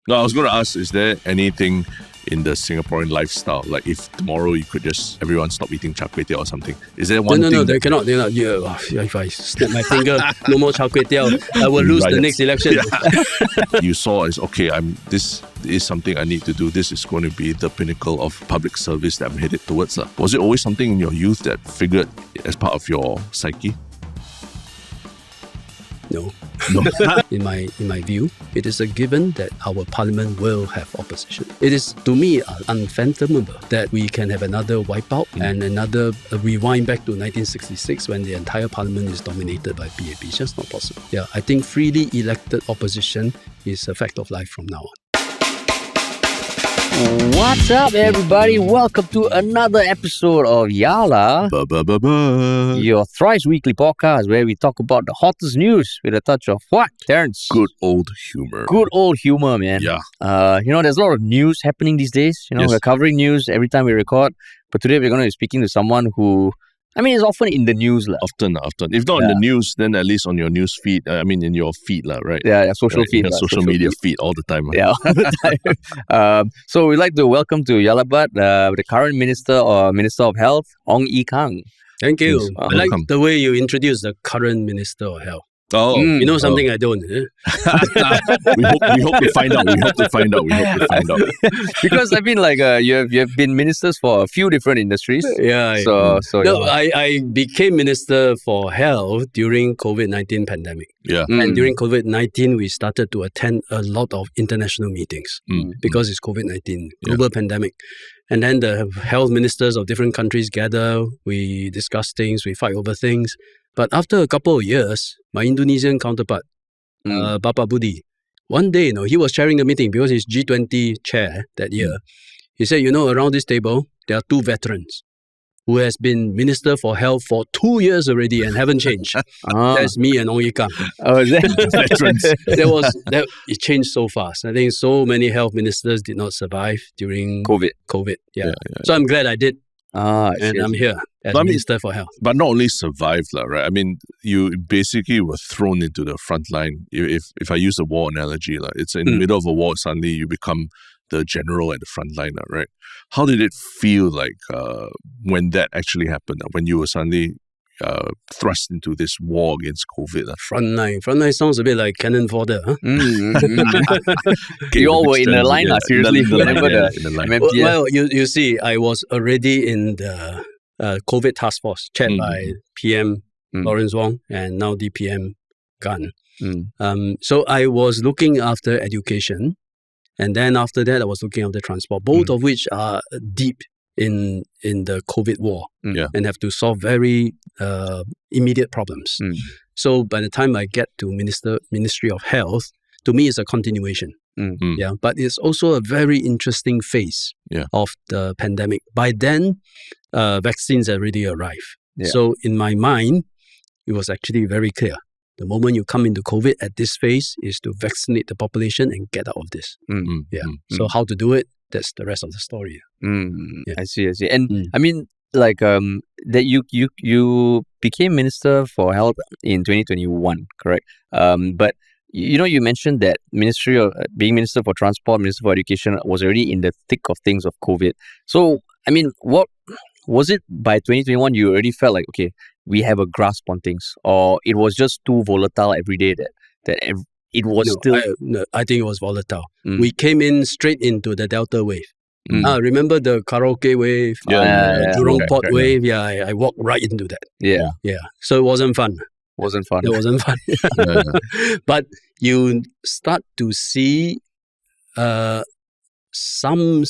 No, I was going to ask, is there anything in the Singaporean lifestyle, like if tomorrow you could just everyone stop eating char kway teow or something? Is there one thing? No, they cannot. Yeah, if I snap my finger, no more char kway teow, I will lose the next election. Yeah. You saw as okay, this is something I need to do. This is going to be the pinnacle of public service that I'm headed towards. Was it always something in your youth that figured as part of your psyche? No. In my view, it is a given that our parliament will have opposition. It is, to me, unfathomable that we can have another wipeout and another rewind back to 1966 when the entire parliament is dominated by PAP. It's just not possible. Yeah, I think freely elected opposition is a fact of life from now on. What's up, everybody? Welcome to another episode of Yala, your thrice weekly podcast where we talk about the hottest news with a touch of what, Terrence? Good old humor. Good old humor, man. Yeah. There's a lot of news happening these days. Yes. We're covering news every time we record. But today we're going to be speaking to someone who, is often in the news. Often. If not in the news, then at least on your news feed. In your feed, right? Yeah, social feed. Social media feed all the time. Yeah, all the time. So we'd like to welcome to Yalabat the current Minister of Health, Ong Ye Kung. Thank you. Yes. I like the way you introduce the current Minister of Health. Oh, you know something I don't. Eh? we hope to find out. Because you have been ministers for a few different industries. Yeah. I became Minister for Health during COVID-19 pandemic. Yeah. And during COVID-19, we started to attend a lot of international meetings because it's COVID-19, global pandemic. And then the health ministers of different countries gather, we discuss things, we fight over things. But after a couple of years, my Indonesian counterpart, Bapak Budi, one day, he was chairing a meeting because he's G20 chair that year. He said, around this table, there are two veterans who has been Minister for Health for 2 years already and haven't changed. That's me and Ong Ye Kung. Oh, is that veterans? It changed so fast. I think so many health ministers did not survive during COVID. Yeah. So I'm glad I did. I'm here as Minister for Health. But not only survived, right? You basically were thrown into the front line. If I use a war analogy, it's in the middle of a war, suddenly you become the general at the front line, right? How did it feel like when that actually happened, when you were suddenly thrust into this war against COVID? Frontline sounds a bit like cannon fodder, huh? You all were in the line, seriously. In the line. Well, you see, I was already in the COVID task force chaired by PM Lawrence Wong and now DPM Gan. So I was looking after education, and then after that I was looking after transport, both of which are deep in the COVID war and have to solve very immediate problems. So by the time I get to Ministry of Health, to me it's a continuation. Yeah, but it's also a very interesting phase of the pandemic. By then, vaccines had already arrived. Yeah. So in my mind, it was actually very clear. The moment you come into COVID at this phase is to vaccinate the population and get out of this. So how to do it? That's the rest of the story. I see. And that you became Minister for Health in 2021, correct? But you mentioned that being Minister for Transport, Minister for Education was already in the thick of things of COVID. So, what was it by 2021 you already felt like, okay, we have a grasp on things, or it was just too volatile every day that it was I think it was volatile. We came in straight into the Delta wave. Remember the karaoke wave, Jurong Port wave? Yeah, I walked right into that. Yeah. So it wasn't fun. It wasn't fun. But you start to see some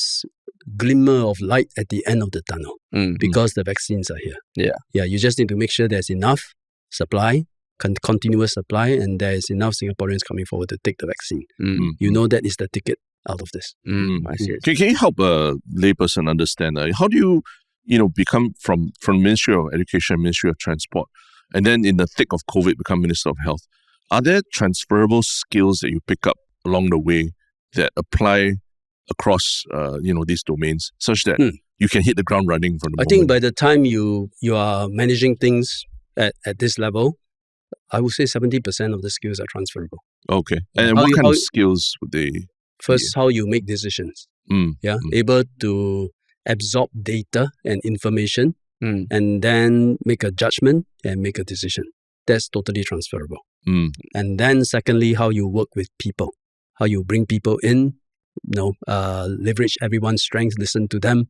glimmer of light at the end of the tunnel because the vaccines are here. Yeah. You just need to make sure there's enough supply, continuous supply, and there is enough Singaporeans coming forward to take the vaccine. That is the ticket out of this. I see. Can you help a layperson understand how do you become from Ministry of Education, Ministry of Transport, and then in the thick of COVID become Minister of Health? Are there transferable skills that you pick up along the way that apply across these domains such that you can hit the ground running from the moment? I think by the time you are managing things at this level, I would say 70% of the skills are transferable. Okay. And what kind of skills would they First, how you make decisions. Able to absorb data and information and then make a judgment and make a decision. That's totally transferable. And then secondly, how you work with people, how you bring people in, leverage everyone's strengths, listen to them,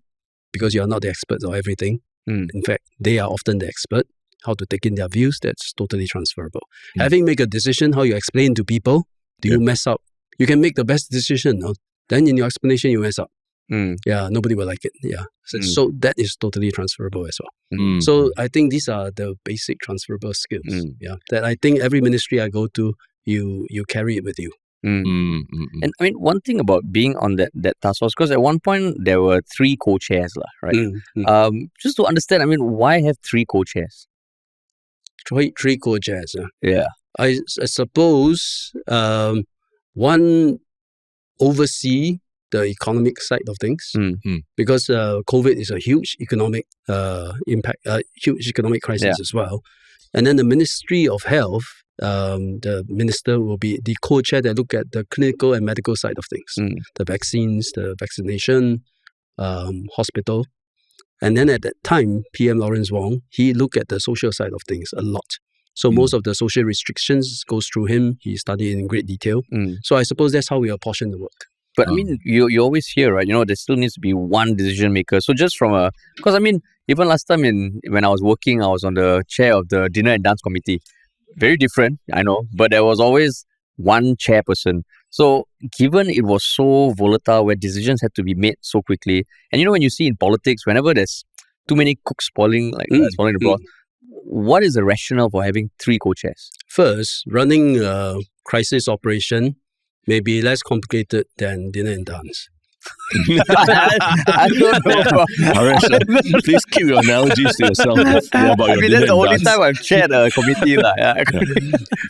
because you are not the expert of everything. In fact, they are often the expert. How to take in their views, that's totally transferable. Having made a decision, how you explain to people, do you mess up? You can make the best decision, no? Then in your explanation, you mess up. Nobody will like it. So that is totally transferable as well. So I think these are the basic transferable skills. That I think every ministry I go to, you carry it with you. And I mean, one thing about being on that task force, because at one point there were 3 co-chairs, right? Just to understand, I mean, why have 3 co-chairs? 3 co-chairs. Yeah. I suppose one oversee the economic side of things because COVID is a huge economic impact, huge economic crisis as well. And then the Ministry of Health, the minister will be the co-chair that look at the clinical and medical side of things, the vaccines, the vaccination, hospital. And then at that time, PM Lawrence Wong, he looked at the social side of things a lot. So most of the social restrictions goes through him. He studied in great detail. So I suppose that's how we apportion the work. But I mean, you always hear, right? There still needs to be one decision maker. So just from because I mean, even last time when I was working, I was on the chair of the dinner and dance committee. Very different, I know, but there was always one chairperson. So given it was so volatile where decisions had to be made so quickly, and when you see in politics, whenever there's too many cooks spoiling the broth, what is the rationale for having 3 co-chairs? First, running a crisis operation may be less complicated than dinner and dance. I don't know. Haresh, please keep your analogies to yourself. About I mean, that's the only time I've chaired a committee.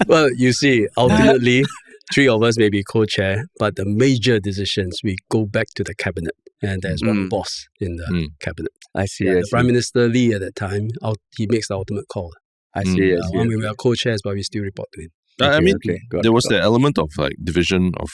Well, you see, ultimately, 3 of us may be co-chair, but the major decisions, we go back to the cabinet. And there's one boss in the cabinet. I see. The Prime Minister Lee at that time, he makes the ultimate call. I see. We are co-chairs, but we still report to him. There was the element of division of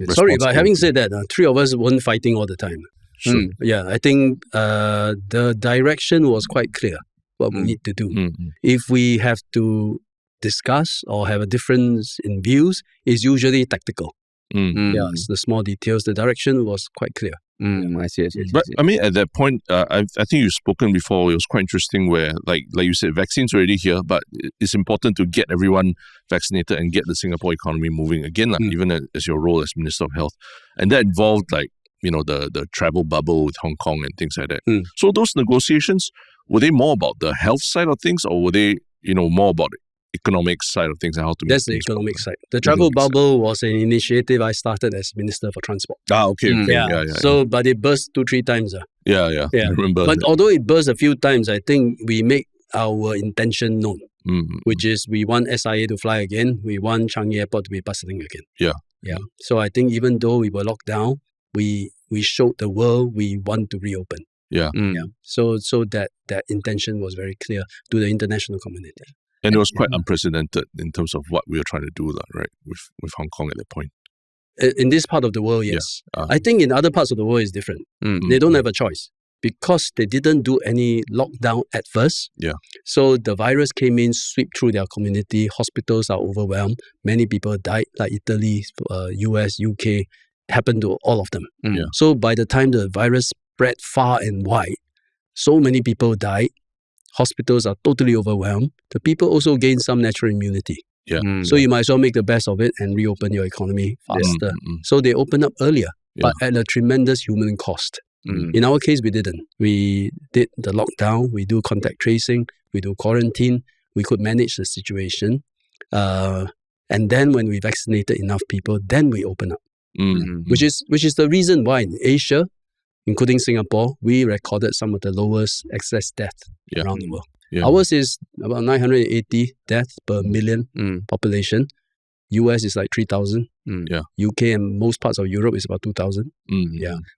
sorry, but having said that, 3 of us weren't fighting all the time. Sure. I think the direction was quite clear what we need to do. If we have to discuss or have a difference in views, it's usually tactical. It's the small details. The direction was quite clear. I see. But I mean, at that point, I think you've spoken before. It was quite interesting where, like you said, vaccines already here, but it's important to get everyone vaccinated and get the Singapore economy moving again, even as your role as Minister of Health, and that involved the travel bubble with Hong Kong and things like that. So those negotiations, were they more about the health side of things, or were they more about economic side of things and how to make That's the economic side. The travel bubble was an initiative I started as Minister for Transport. Okay. So, but it burst 2-3 times. I remember. But although it burst a few times, I think we make our intention known, which is we want SIA to fly again. We want Changi Airport to be bustling again. Yeah. So I think even though we were locked down, we showed the world we want to reopen. So that intention was very clear to the international community. And it was quite unprecedented in terms of what we were trying to do, right, with Hong Kong at that point. In this part of the world, yes. I think in other parts of the world it's different. They don't have a choice because they didn't do any lockdown at first. So the virus came in, swept through their community. Hospitals are overwhelmed. Many people died, like Italy, US, UK, happened to all of them. So by the time the virus spread far and wide, so many people died. Hospitals are totally overwhelmed. The people also gain some natural immunity. So you might as well make the best of it and reopen your economy faster. So they open up earlier, but at a tremendous human cost. In our case, we didn't. We did the lockdown. We do contact tracing. We do quarantine. We could manage the situation. And then when we vaccinated enough people, then we open up. Which is the reason why in Asia, including Singapore, we recorded some of the lowest excess deaths around the world. Ours is about 980 deaths per million population. US is like 3,000. UK and most parts of Europe is about 2,000.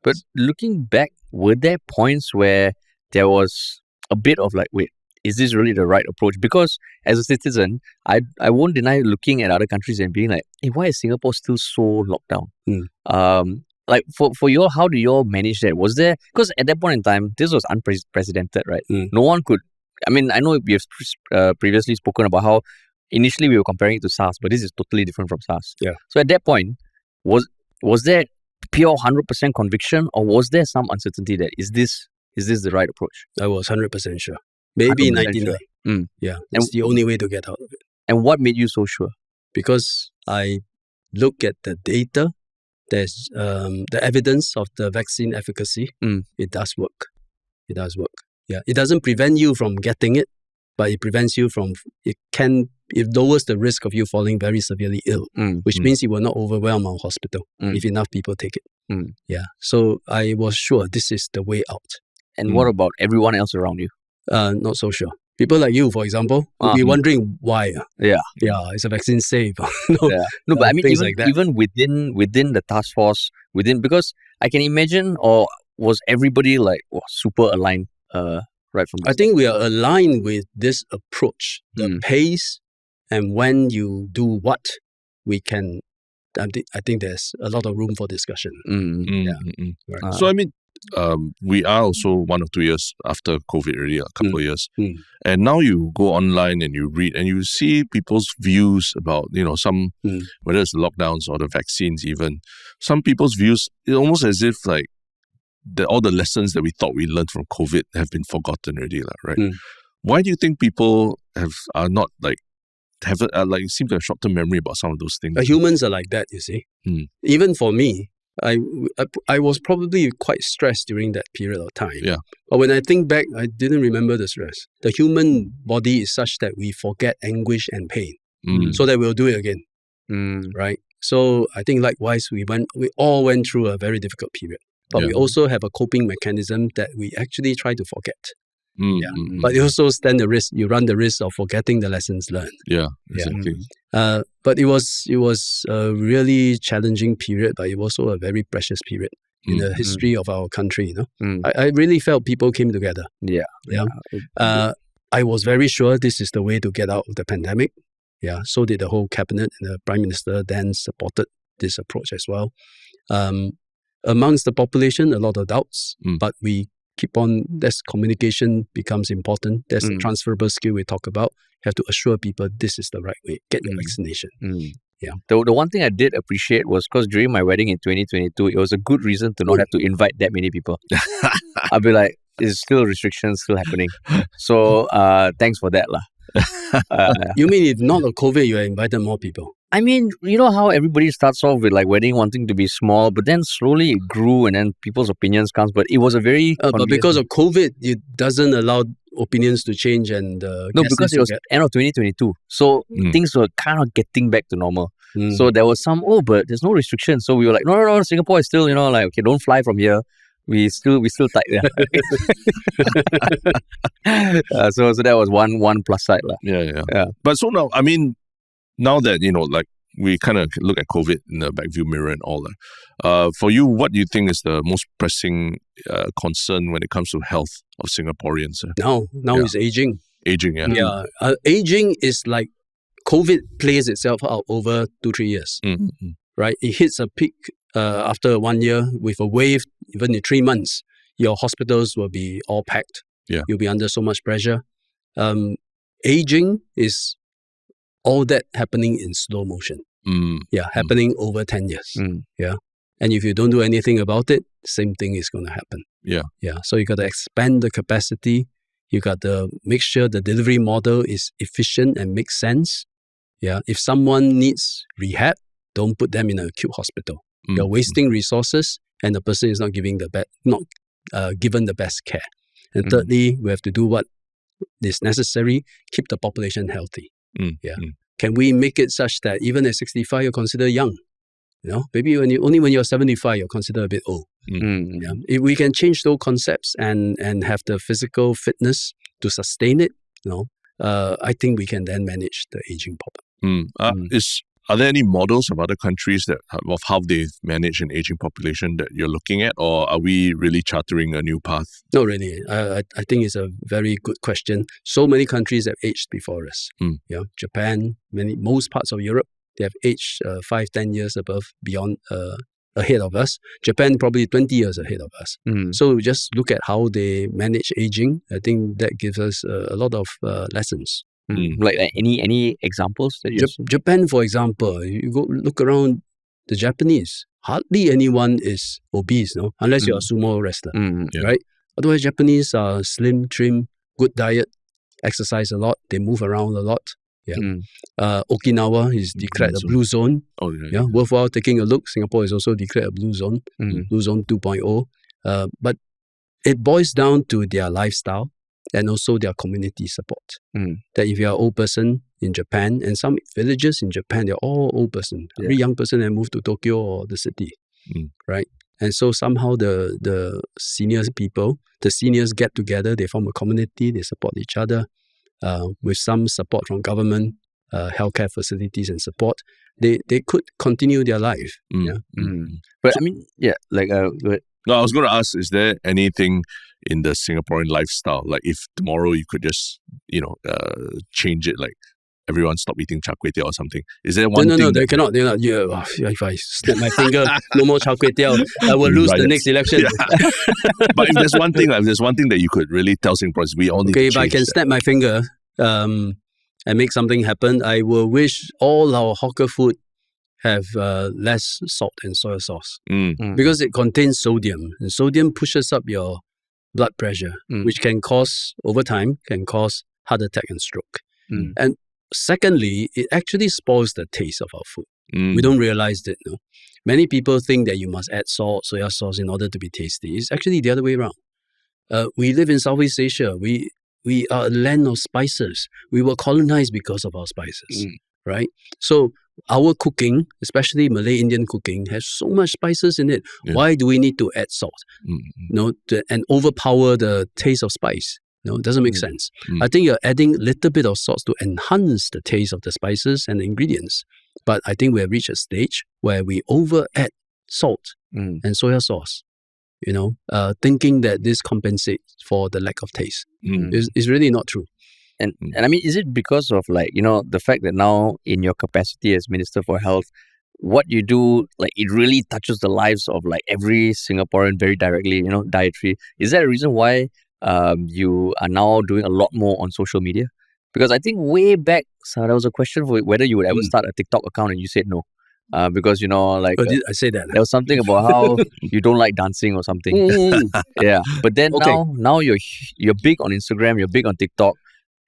But looking back, were there points where there was a bit of like, wait, is this really the right approach? Because as a citizen, I won't deny looking at other countries and being like, hey, why is Singapore still so locked down? Like for you all, how do you all manage that? Was there, because at that point in time, this was unprecedented, right? No one could, I mean, I know we have previously spoken about how initially we were comparing it to SARS, but this is totally different from SARS. Yeah. So at that point, was there pure 100% conviction, or was there some uncertainty that is this the right approach? I was 100% sure. Maybe 99. Sure. Yeah, it's the only way to get out of it. And what made you so sure? Because I look at the data, there's the evidence of the vaccine efficacy. It does work. It does work. Yeah, it doesn't prevent you from getting it, but it prevents you from, it lowers the risk of you falling very severely ill, which means it will not overwhelm our hospital if enough people take it. Yeah, so I was sure this is the way out. And what about everyone else around you? Not so sure. People like you, for example, will be wondering why. Yeah, is a vaccine safe? No, but I mean, even within the task force, because I can imagine, or was everybody like super aligned right from the I think we are aligned with this approach, the pace, and when you do what, we can. I think there's a lot of room for discussion. Right. So I mean, we are also 1 or 2 years after COVID already, a couple of years. And now you go online and you read and you see people's views about, some, whether it's lockdowns or the vaccines even, some people's views, it's almost as if like all the lessons that we thought we learned from COVID have been forgotten already, right? Why do you think people are not like, seem to have short-term memory about some of those things? Humans are like that, you see. Even for me, I was probably quite stressed during that period of time. Yeah. But when I think back, I didn't remember the stress. The human body is such that we forget anguish and pain, so that we'll do it again. Right? So I think likewise, we all went through a very difficult period. But we also have a coping mechanism that we actually try to forget. But you also you run the risk of forgetting the lessons learned. Yeah, exactly. But it was a really challenging period, but it was also a very precious period in the history of our country. I really felt people came together. I was very sure this is the way to get out of the pandemic. Yeah, so did the whole cabinet, and the Prime Minister then supported this approach as well. Amongst the population, a lot of doubts, but we keep on, this communication becomes important. There's a transferable skill we talk about. You have to assure people this is the right way. Get your vaccination. Yeah. The one thing I did appreciate was because during my wedding in 2022, it was a good reason to not have to invite that many people. I'll be like, there's still restrictions still happening. So thanks for that. You mean if not a COVID, you have invited more people? I mean, you know how everybody starts off with like wedding wanting to be small, but then slowly it grew and then people's opinions comes. But it was a very... but because of COVID, it doesn't allow opinions to change and... no, because it was end of 2022. So things were kind of getting back to normal. So there was some, but there's no restrictions. So we were like, no, Singapore is still, like, okay, don't fly from here. We still tight there. So that was one plus side. Yeah. But so now, I mean, now that, like we kind of look at COVID in the backview mirror and all that, for you, what do you think is the most pressing concern when it comes to health of Singaporeans? Now it's aging. Aging, yeah. Yeah. Aging is like COVID plays itself out over 2-3 years. Right? It hits a peak after 1 year with a wave, even in 3 months. Your hospitals will be all packed. Yeah. You'll be under so much pressure. Aging is all that happening in slow motion. Happening over 10 years. Yeah. And if you don't do anything about it, same thing is going to happen. Yeah. So you got to expand the capacity. You got to make sure the delivery model is efficient and makes sense. Yeah. If someone needs rehab, don't put them in an acute hospital. You're wasting resources, and the person is not given the best care. And thirdly, we have to do what is necessary, keep the population healthy. Can we make it such that even at 65, you're considered young? Maybe only when you're 75, you're considered a bit old. Yeah. If we can change those concepts and have the physical fitness to sustain it, I think we can then manage the aging problem. Are there any models of other countries of how they've managed an aging population that you're looking at, or are we really chartering a new path? No, really. I think it's a very good question. So many countries have aged before us. Yeah, Japan, most parts of Europe, they have aged 5-10 years ahead of us. Japan probably 20 years ahead of us. So just look at how they manage aging. I think that gives us a lot of lessons. Like any examples that you Japan, for example, you go look around the Japanese. Hardly anyone is obese, no, unless you're a sumo wrestler, right? Otherwise, Japanese are slim, trim, good diet, exercise a lot, they move around a lot. Yeah. Okinawa is declared a blue zone. Worthwhile taking a look. Singapore is also declared a blue zone, blue zone 2.0. But it boils down to their lifestyle and also their community support. That if you're an old person in Japan, and some villages in Japan, they're all old person. Every young person that moved to Tokyo or the city, right? And so somehow the seniors get together, they form a community, they support each other. With some support from government, healthcare facilities and support, they could continue their life. But I mean, No, I was going to ask, is there anything in the Singaporean lifestyle, like if tomorrow you could just, change it, like everyone stop eating char kway teow or something? Is there one thing? No, they cannot. They're not. If I snap my finger, no more char kway teow, I will lose the next election. But if there's one thing, that you could really tell Singaporeans, we all need to change. If I can snap my finger and make something happen, I will wish all our hawker food have less salt and soy sauce because it contains sodium, and sodium pushes up your blood pressure, which can cause, over time, heart attack and stroke. And secondly, it actually spoils the taste of our food. We don't realize that. No? Many people think that you must add salt, soya sauce in order to be tasty. It's actually the other way around. We live in Southeast Asia. We are a land of spices. We were colonized because of our spices, right? So our cooking, especially Malay Indian cooking, has so much spices in it. Why do we need to add salt? And overpower the taste of spice? No, it doesn't make sense. I think you're adding a little bit of salt to enhance the taste of the spices and the ingredients. But I think we have reached a stage where we over add salt and soya sauce, thinking that this compensates for the lack of taste. It's really not true. And I mean, is it because of the fact that now in your capacity as Minister for Health, what you do, it really touches the lives of every Singaporean very directly, dietary. Is that a reason why you are now doing a lot more on social media? Because I think way back, there was a question for whether you would ever start a TikTok account, and you said no. Because did I say that? There was something about how you don't like dancing or something. Yeah, but then now you're big on Instagram, you're big on TikTok,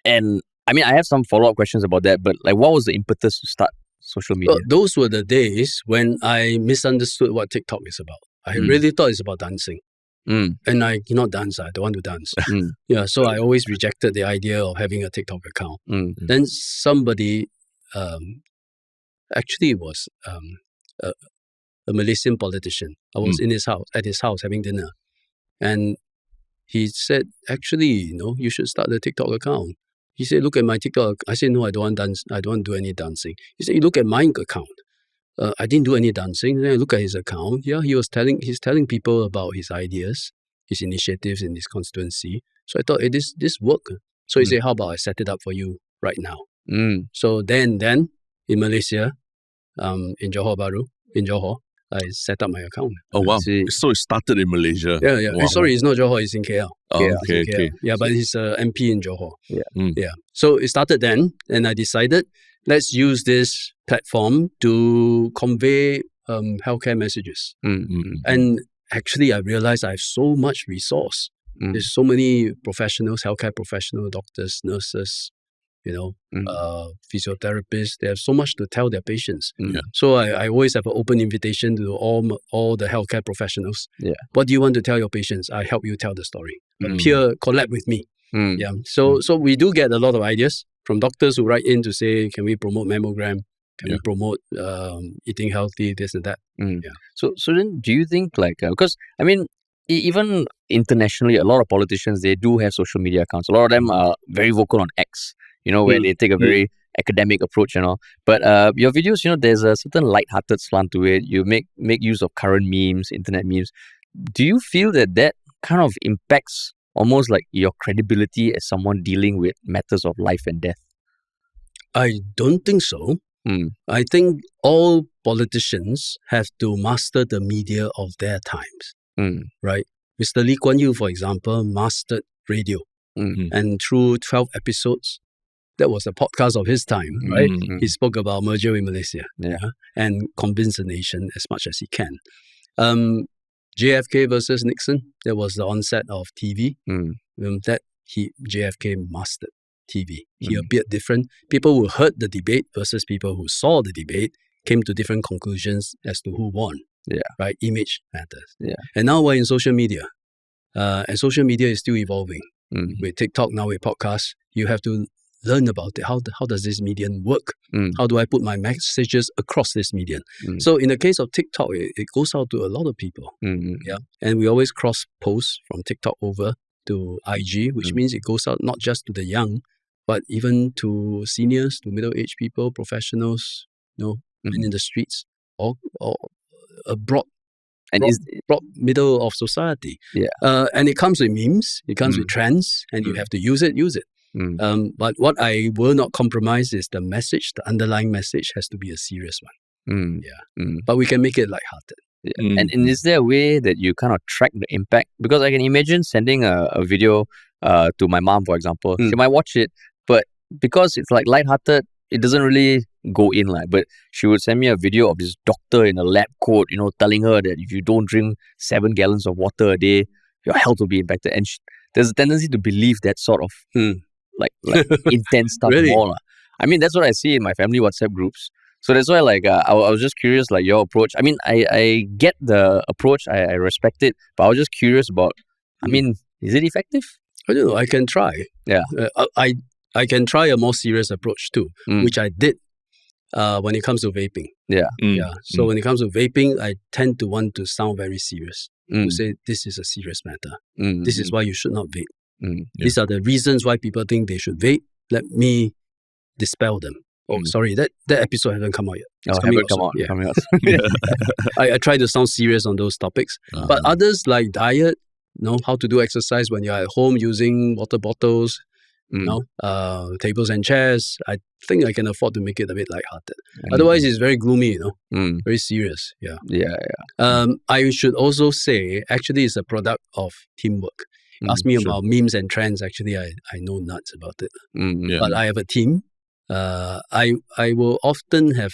and I mean I have some follow-up questions about that. But what was the impetus to start social media? Those were the days when I misunderstood what TikTok is about. I really thought it's about dancing. And I cannot dance. I don't want to dance. So I always rejected the idea of having a TikTok account. Then somebody, actually it was a Malaysian politician. I was at his house having dinner, and he said, actually, you should start the TikTok account. He said, look at my TikTok. I said, no, I don't want dance. I don't want to do any dancing. He said, you look at my account. I didn't do any dancing. Then I look at his account. Yeah, he's telling people about his ideas, his initiatives in his constituency. So I thought, hey, this work. So he said, how about I set it up for you right now? So then in Malaysia, in Johor Bahru, I set up my account. Oh, wow. So it started in Malaysia. Yeah. Wow. Sorry, it's not Johor, it's in KL. Okay. Yeah, but he's MP in Johor. Yeah. So it started then, and I decided, let's use this platform to convey healthcare messages. And actually, I realized I have so much resource. There's so many professionals, healthcare professionals, doctors, nurses, physiotherapists. They have so much to tell their patients. So I always have an open invitation to all the healthcare professionals. What do you want to tell your patients? I help you tell the story. Peer collab with me. So we do get a lot of ideas from doctors who write in to say, can we promote mammogram? Can we promote eating healthy, this and that? So then do you think because I mean, even internationally, a lot of politicians, they do have social media accounts. A lot of them are very vocal on X, where they take a very academic approach and all. But your videos, there's a certain light-hearted slant to it. You make use of current memes, internet memes. Do you feel that kind of impacts almost like your credibility as someone dealing with matters of life and death? I don't think so. I think all politicians have to master the media of their times, right? Mr. Lee Kuan Yew, for example, mastered radio. And through 12 episodes, that was a podcast of his time, right? He spoke about merger with Malaysia and convinced the nation as much as he can. JFK versus Nixon, that was the onset of TV. JFK mastered TV. He appeared different. People who heard the debate versus people who saw the debate came to different conclusions as to who won. Right? Image matters. And now we're in social media. And social media is still evolving. With TikTok, now with podcasts, you have to learn about it. How does this medium work? How do I put my messages across this medium? So in the case of TikTok, it goes out to a lot of people. And we always cross posts from TikTok over to IG, which means it goes out not just to the young, but even to seniors, to middle-aged people, professionals, men in the streets, or a broad middle of society. And it comes with memes, it comes with trends, and you have to use it. But what I will not compromise is the message. The underlying message has to be a serious one. But we can make it lighthearted. And is there a way that you kind of track the impact? Because I can imagine sending a video to my mom, for example. She might watch it, but because it's like lighthearted, it doesn't really go in. But she would send me a video of this doctor in a lab coat, telling her that if you don't drink 7 gallons of water a day, your health will be impacted. And there's a tendency to believe that sort of like intense stuff more. I mean, that's what I see in my family WhatsApp groups. So that's why I was just curious, your approach. I mean, I get the approach, I respect it, but I was just curious about, I mean, is it effective? I don't know, I can try. I can try a more serious approach too, which I did when it comes to vaping. So when it comes to vaping, I tend to want to sound very serious. To say, this is a serious matter. This is why you should not vape. These are the reasons why people think they should vape. Let me dispel them. Oh, sorry, that episode hasn't come out yet. It's haven't come out. Coming out. I try to sound serious on those topics. But others like diet, how to do exercise when you're at home using water bottles, tables and chairs. I think I can afford to make it a bit lighthearted. Otherwise, it's very gloomy, very serious. I should also say, actually, it's a product of teamwork. Ask me about memes and trends. Actually, I know nuts about it. But I have a team. I will often have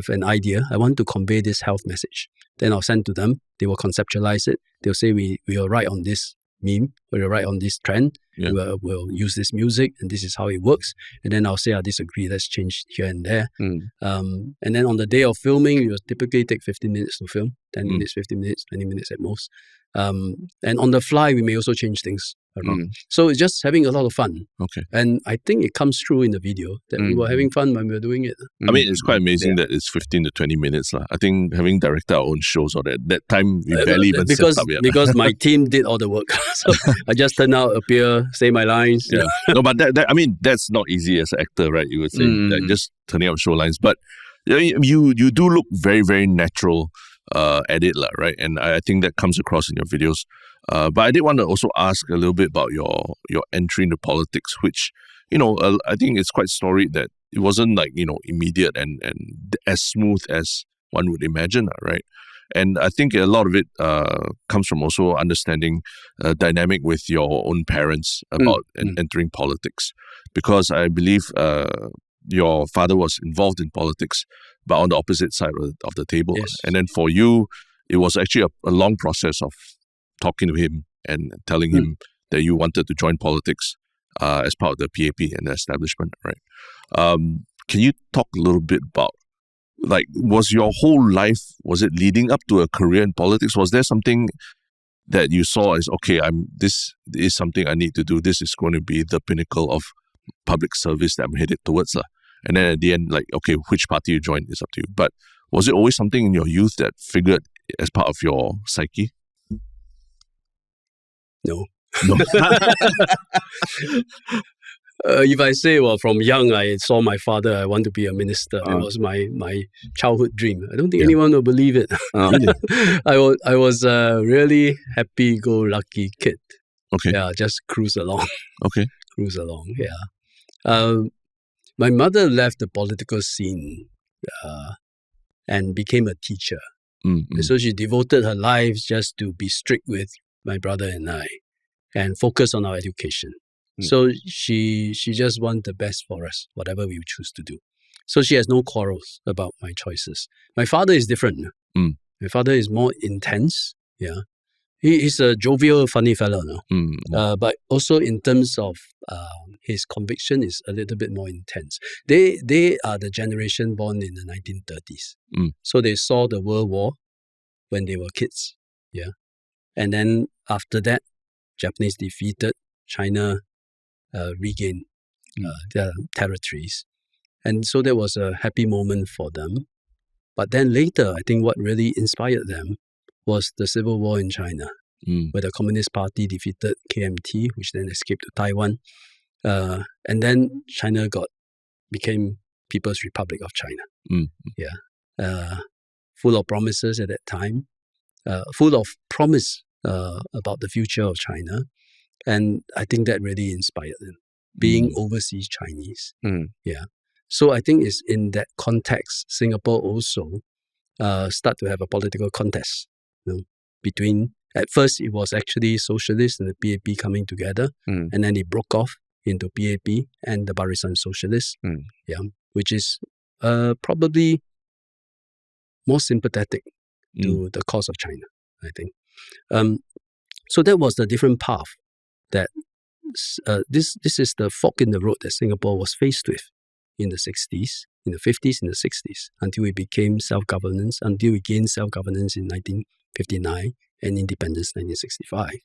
an idea. I want to convey this health message. Then I'll send to them. They will conceptualize it. They'll say we will write on this meme. We will write on this trend. We'll use this music, and this is how it works. And then I'll say I disagree. Let's change here and there. And then on the day of filming, it will typically take 15 minutes to film. 10 minutes, 15 minutes, 20 minutes at most. And on the fly, we may also change things around. So it's just having a lot of fun. And I think it comes through in the video that we were having fun when we were doing it. I mean, it's quite amazing that it's 15 to 20 minutes. I think having directed our own shows or that time, we barely even set up yet. Because my team did all the work. So I just turn out, appear, say my lines. No, but that's not easy as an actor, right? You would say, just turning out show lines. But you do look very, very natural at it, right? And I think that comes across in your videos. But I did want to also ask a little bit about your entry into politics, which, I think it's quite storied that it wasn't immediate and as smooth as one would imagine, right? And I think a lot of it comes from also understanding dynamic with your own parents about entering politics. Because I believe your father was involved in politics, but on the opposite side of the table. And then for you, it was actually a long process of talking to him and telling him that you wanted to join politics as part of the PAP and the establishment, right? Can you talk a little bit about, was your whole life, was it leading up to a career in politics? Was there something that you saw as, okay, this is something I need to do. This is going to be the pinnacle of public service that I'm headed towards. And then at the end, okay, which party you join is up to you. But was it always something in your youth that figured as part of your psyche? No. If I say, well, from young, I saw my father, I want to be a minister. That was my childhood dream. I don't think anyone will believe it. Really? I was a really happy-go-lucky kid. Okay. Yeah, just cruise along. Okay. Cruise along, yeah. My mother left the political scene and became a teacher. So she devoted her life just to be strict with my brother and I and focus on our education. So she just wants the best for us, whatever we choose to do. So she has no quarrels about my choices. My father is different. My father is more intense. Yeah. He's a jovial, funny fellow. No? But also in terms of his conviction is a little bit more intense. They are the generation born in the 1930s. So they saw the World War when they were kids. Yeah. And then after that, Japanese defeated, China regained their territories. And so that was a happy moment for them. But then later, I think what really inspired them was the civil war in China, where the Communist Party defeated KMT, which then escaped to Taiwan. And then China became People's Republic of China. Full of promises at that time, full of promise about the future of China. And I think that really inspired them, being overseas Chinese. Yeah. So I think it's in that context, Singapore also start to have a political contest between, at first it was actually socialists and the PAP coming together, and then it broke off into PAP and the Barisan Socialists, which is probably more sympathetic to the cause of China, I think. So that was the different path that this is the fork in the road that Singapore was faced with in the 60s, in the 50s, in the 60s, until we became self-governance, until we gained self-governance in 1959 and independence 1965.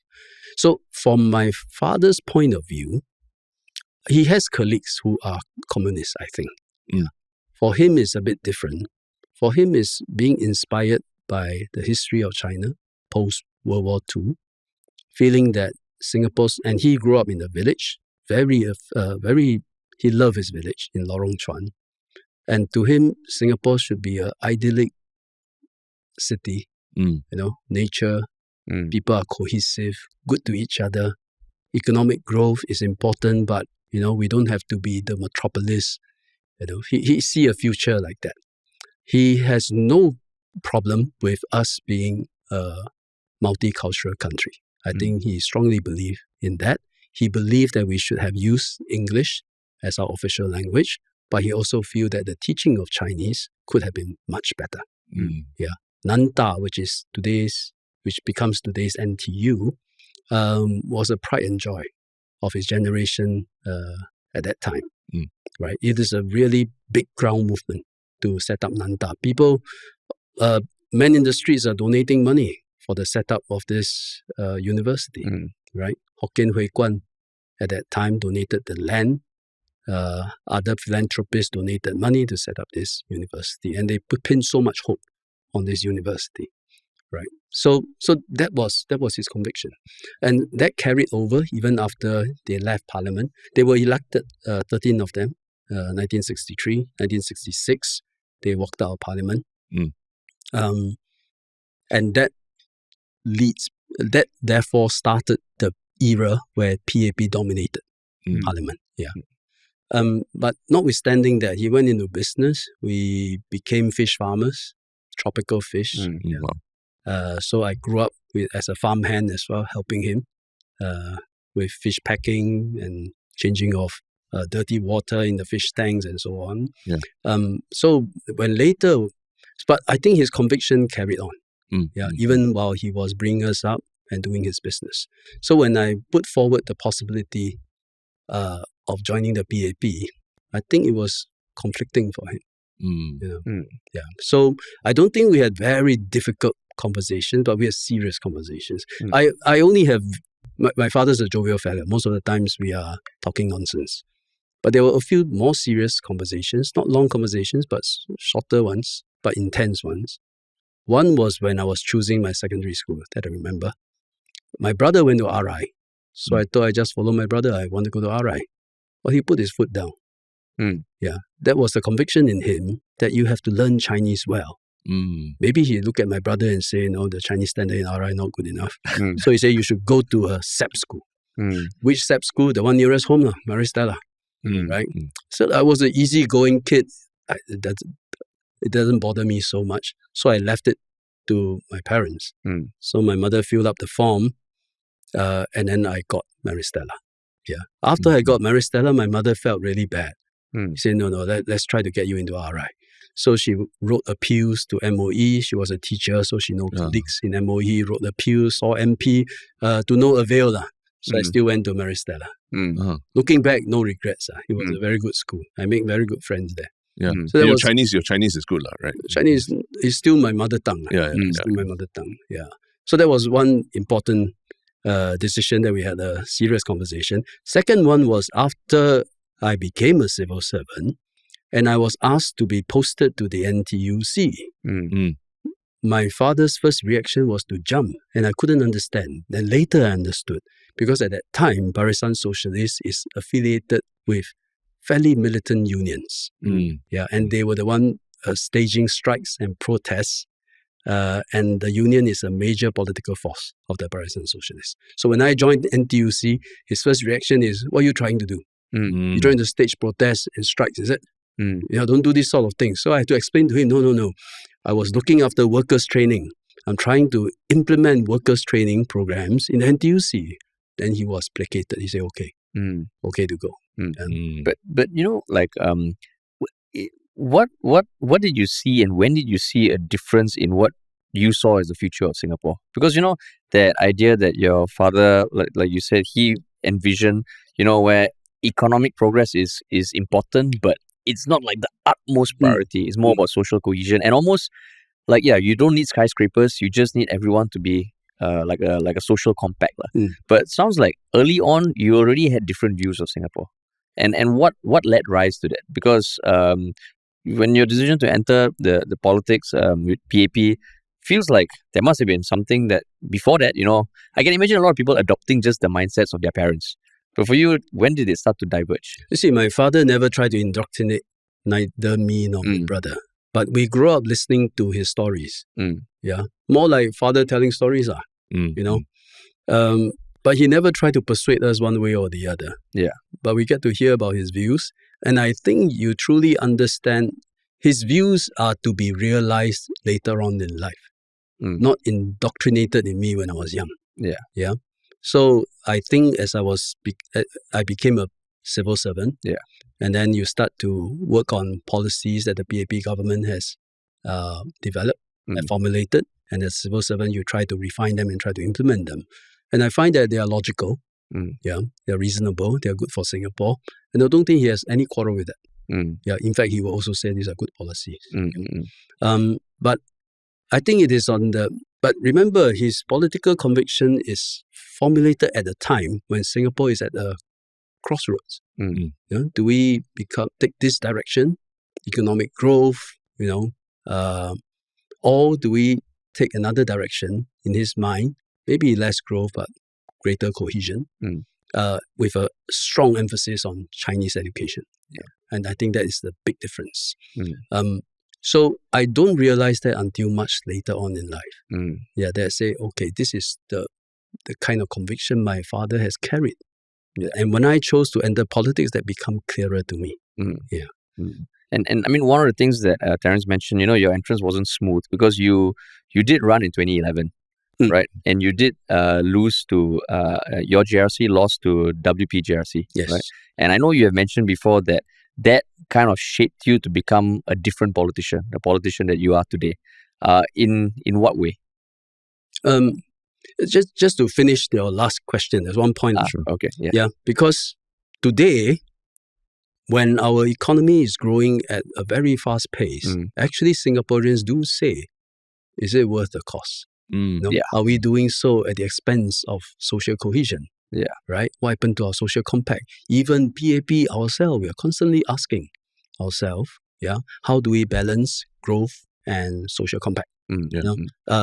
So from my father's point of view, he has colleagues who are communists, I think. For him, it's a bit different. For him, it's being inspired by the history of China post-World War II, feeling that Singapore's, and he grew up in a village, he loved his village in Lorong Chuan. And to him, Singapore should be an idyllic city, nature, people are cohesive, good to each other. Economic growth is important, but, we don't have to be the metropolis. He see a future like that. He has no problem with us being a multicultural country. I think he strongly believes in that. He believed that we should have used English as our official language, but he also feels that the teaching of Chinese could have been much better. Nanta, which becomes today's NTU, was a pride and joy of his generation at that time. Right? It is a really big ground movement to set up Nanta. People, men in the streets are donating money for the setup of this university, right? Hokkien Hui Kwan at that time donated the land. Other philanthropists donated money to set up this university, and they pinned so much hope on this university, right? So that was his conviction, and that carried over even after they left Parliament. They were elected, 13 of them, 1963, 1966. They walked out of Parliament, and that therefore started the era where PAP dominated Parliament. But notwithstanding that, he went into business. We became fish farmers, tropical fish. So I grew up as a farmhand as well, helping him with fish packing and changing of dirty water in the fish tanks and so on. So when later, but I think his conviction carried on. Even while he was bringing us up and doing his business. So when I put forward the possibility of joining the PAP, I think it was conflicting for him. So I don't think we had very difficult conversations, but we had serious conversations. I only have, my father's a jovial fellow. Most of the times we are talking nonsense. But there were a few more serious conversations, not long conversations, but shorter ones, but intense ones. One was when I was choosing my secondary school, that I remember. My brother went to RI. So I thought I just follow my brother. I want to go to RI. Well, he put his foot down. Yeah, that was the conviction in him that you have to learn Chinese well. Maybe he look at my brother and say, no, the Chinese standard in RI not good enough. So he said you should go to a SEP school. Which SEP school? The one nearest home, Maristella. Right? So I was an easygoing kid. It doesn't bother me so much. So I left it to my parents. So my mother filled up the form, and then I got Maristella. Yeah. After I got Maristella, my mother felt really bad. She said, no, let's try to get you into RI. So she wrote appeals to MOE. She was a teacher, so she knows colleagues in MOE, wrote appeals, saw MP, to no avail. So I still went to Maristella. Looking back, no regrets. It was a very good school. I made very good friends there. Yeah. So your Chinese is good, right? Chinese is still my mother tongue. Still my mother tongue. Yeah. So that was one important decision that we had a serious conversation. Second one was after I became a civil servant and I was asked to be posted to the NTUC. My father's first reaction was to jump, and I couldn't understand. Then later I understood, because at that time, Barisan Socialist is affiliated with fairly militant unions. Yeah, and they were the one staging strikes and protests, and the union is a major political force of the Barisan Socialists. So when I joined NTUC, his first reaction is, what are you trying to do? You're trying to stage protests and strikes, is it? Don't do this sort of thing. So I had to explain to him, no. I was looking after workers' training. I'm trying to implement workers' training programs in NTUC. Then he was placated. He said, okay to go. But what did you see, and when did you see a difference in what you saw as the future of Singapore? Because that idea that your father, like you said, he envisioned where economic progress is important, but it's not like the utmost priority. It's more about social cohesion, and almost you don't need skyscrapers. You just need everyone to be like a social compact. But it sounds like early on you already had different views of Singapore. And what led rise to that? Because when your decision to enter the politics with PAP feels like there must have been something that before that, I can imagine a lot of people adopting just the mindsets of their parents. But for you, when did it start to diverge? You see, my father never tried to indoctrinate neither me nor my brother. But we grew up listening to his stories. Yeah, more like father telling stories, But he never tried to persuade us one way or the other. Yeah. But we get to hear about his views, and I think you truly understand his views are to be realized later on in life, not indoctrinated in me when I was young. Yeah. Yeah. So I think as I became a civil servant. Yeah. And then you start to work on policies that the PAP government has developed and formulated. And as civil servant, you try to refine them and try to implement them. And I find that they are logical. Yeah, they're reasonable. They're good for Singapore. And I don't think he has any quarrel with that. Yeah, in fact, he will also say these are good policies. But I think it is but remember, his political conviction is formulated at a time when Singapore is at a crossroads. Do we take this direction, economic growth, or do we take another direction in his mind, maybe less growth but greater cohesion, with a strong emphasis on Chinese education? And I think that is the big difference. So I don't realize that until much later on in life. They say, okay, this is the kind of conviction my father has carried. And when I chose to enter politics, that become clearer to me. And I mean, one of the things that Terence mentioned, your entrance wasn't smooth because you did run in 2011, right? And you did lose to your GRC, lost to WP GRC, yes. Right? And I know you have mentioned before that kind of shaped you to become a different politician, the politician that you are today. In what way? Just to finish your last question, there's one point. Okay. Yeah, because today, when our economy is growing at a very fast pace, actually Singaporeans do say, is it worth the cost? Are we doing so at the expense of social cohesion? Yeah. Right? What happened to our social compact? Even PAP ourselves, we are constantly asking ourselves, how do we balance growth and social compact?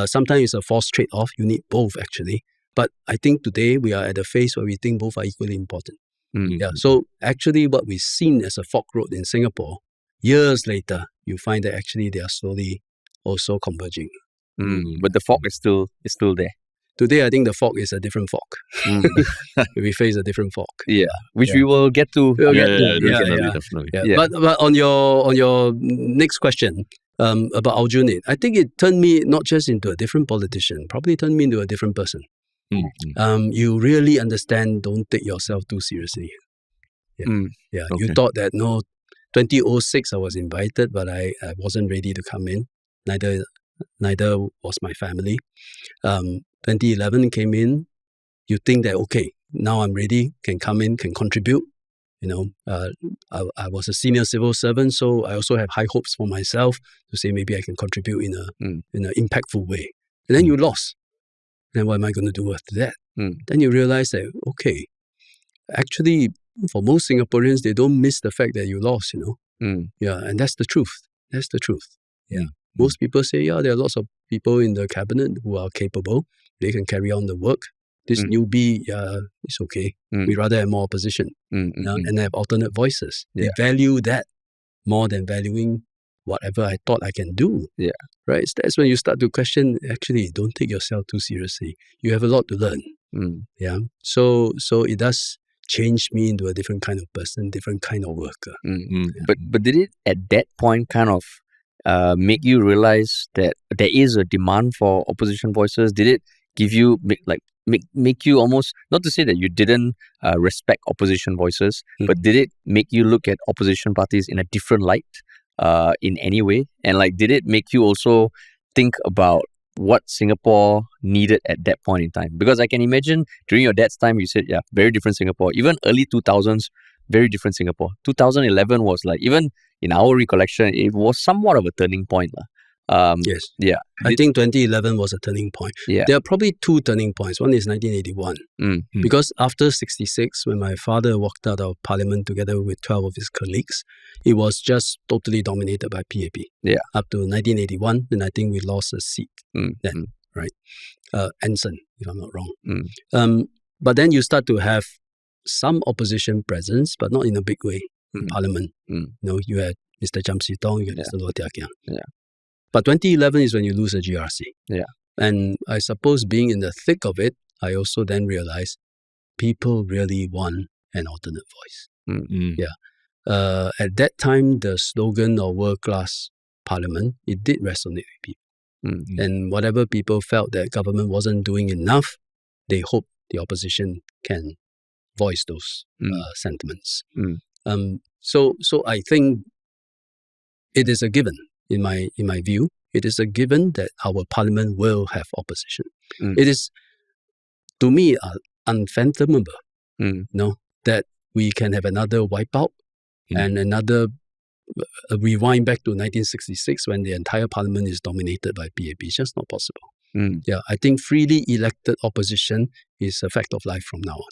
Sometimes it's a false trade-off. You need both, actually. But I think today we are at a phase where we think both are equally important. Yeah. So actually what we've seen as a fork road in Singapore, years later, you find that actually they are slowly also converging. But the fork is still there. Today, I think the fork is a different fork. We face a different fork. Which we will get to. Definitely. Yeah. But on your next question about Aljunied, I think it turned me not just into a different politician, probably turned me into a different person. You really understand, don't take yourself too seriously. You thought that, 2006 I was invited, but I wasn't ready to come in. Neither was my family. 2011 came in. You think that, okay, now I'm ready, can come in, can contribute. I was a senior civil servant, so I also have high hopes for myself to say maybe I can contribute in an impactful way. And then you lost. Then what am I going to do after that? Then you realize that, okay, actually, for most Singaporeans, they don't miss the fact that you lost, Yeah, and that's the truth. That's the truth. Yeah. Most people say, there are lots of people in the cabinet who are capable. They can carry on the work. This newbie, it's okay. We rather have more opposition and have alternate voices. They value that more than valuing whatever I thought I can do. Yeah. Right? So that's when you start to question, actually, don't take yourself too seriously. You have a lot to learn. Yeah. So it does change me into a different kind of person, different kind of worker. But did it at that point kind of make you realize that there is a demand for opposition voices? Did it give you make you almost, not to say that you didn't respect opposition voices, but did it make you look at opposition parties in a different light in any way? And did it make you also think about what Singapore needed at that point in time? Because I can imagine during your dad's time, you said, very different Singapore. Even early 2000s, very different Singapore. 2011 was even in our recollection, it was somewhat of a turning point. Yes. Yeah. I think 2011 was a turning point. Yeah. There are probably two turning points. One is 1981. Because after 66, when my father walked out of parliament together with 12 of his colleagues, it was just totally dominated by PAP. Yeah. Up to 1981, and I think we lost a seat then, right? Anson, if I'm not wrong. But then you start to have some opposition presence, but not in a big way in parliament. You had Mr. Cham Si Tong, you had Mr. Loh Tia Kiang. Yeah. But 2011 is when you lose a GRC. Yeah. And I suppose being in the thick of it, I also then realized people really want an alternate voice. Yeah. At that time, the slogan of world-class parliament, it did resonate with people. And whatever people felt that government wasn't doing enough, they hope the opposition can voice those sentiments. So I think it is a given. In my view, it is a given that our parliament will have opposition. It is, to me, unfathomable, that we can have another wipeout and another rewind back to 1966 when the entire parliament is dominated by PAP. It's just not possible. Yeah, I think freely elected opposition is a fact of life from now on.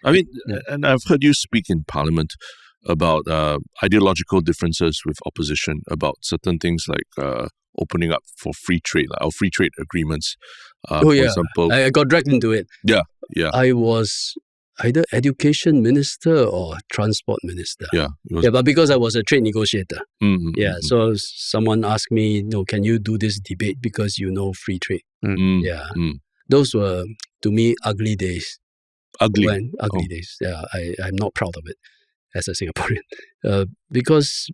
I mean, and I've heard you speak in parliament about ideological differences with opposition, about certain things like opening up for free trade, like our free trade agreements. For example, I got dragged into it. Yeah. I was either education minister or transport minister. But because I was a trade negotiator. So someone asked me, can you do this debate because you know free trade? Those were, to me, ugly days. Ugly days. Yeah, I'm not proud of it as a Singaporean, because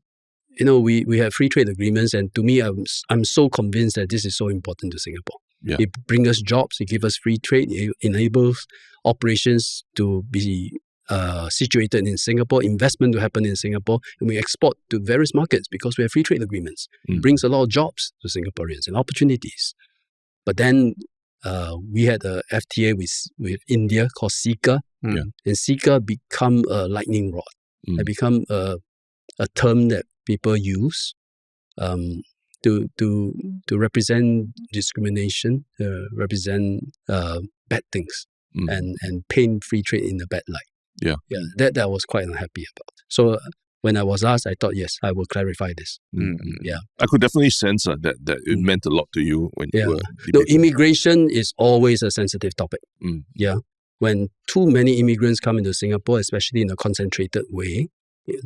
we have free trade agreements, and to me, I'm so convinced that this is so important to Singapore. It brings us jobs, it gives us free trade, it enables operations to be situated in Singapore, investment to happen in Singapore, and we export to various markets because we have free trade agreements. It brings a lot of jobs to Singaporeans and opportunities. But then we had a FTA with India called SICA, and SICA become a lightning rod. It become a term that people use to represent discrimination, represent bad things, and paint free trade in a bad light. That I was quite unhappy about. So when I was asked, I thought, yes, I will clarify this. I could definitely sense that it meant a lot to you when you were debating. Immigration is always a sensitive topic. when too many immigrants come into Singapore, especially in a concentrated way,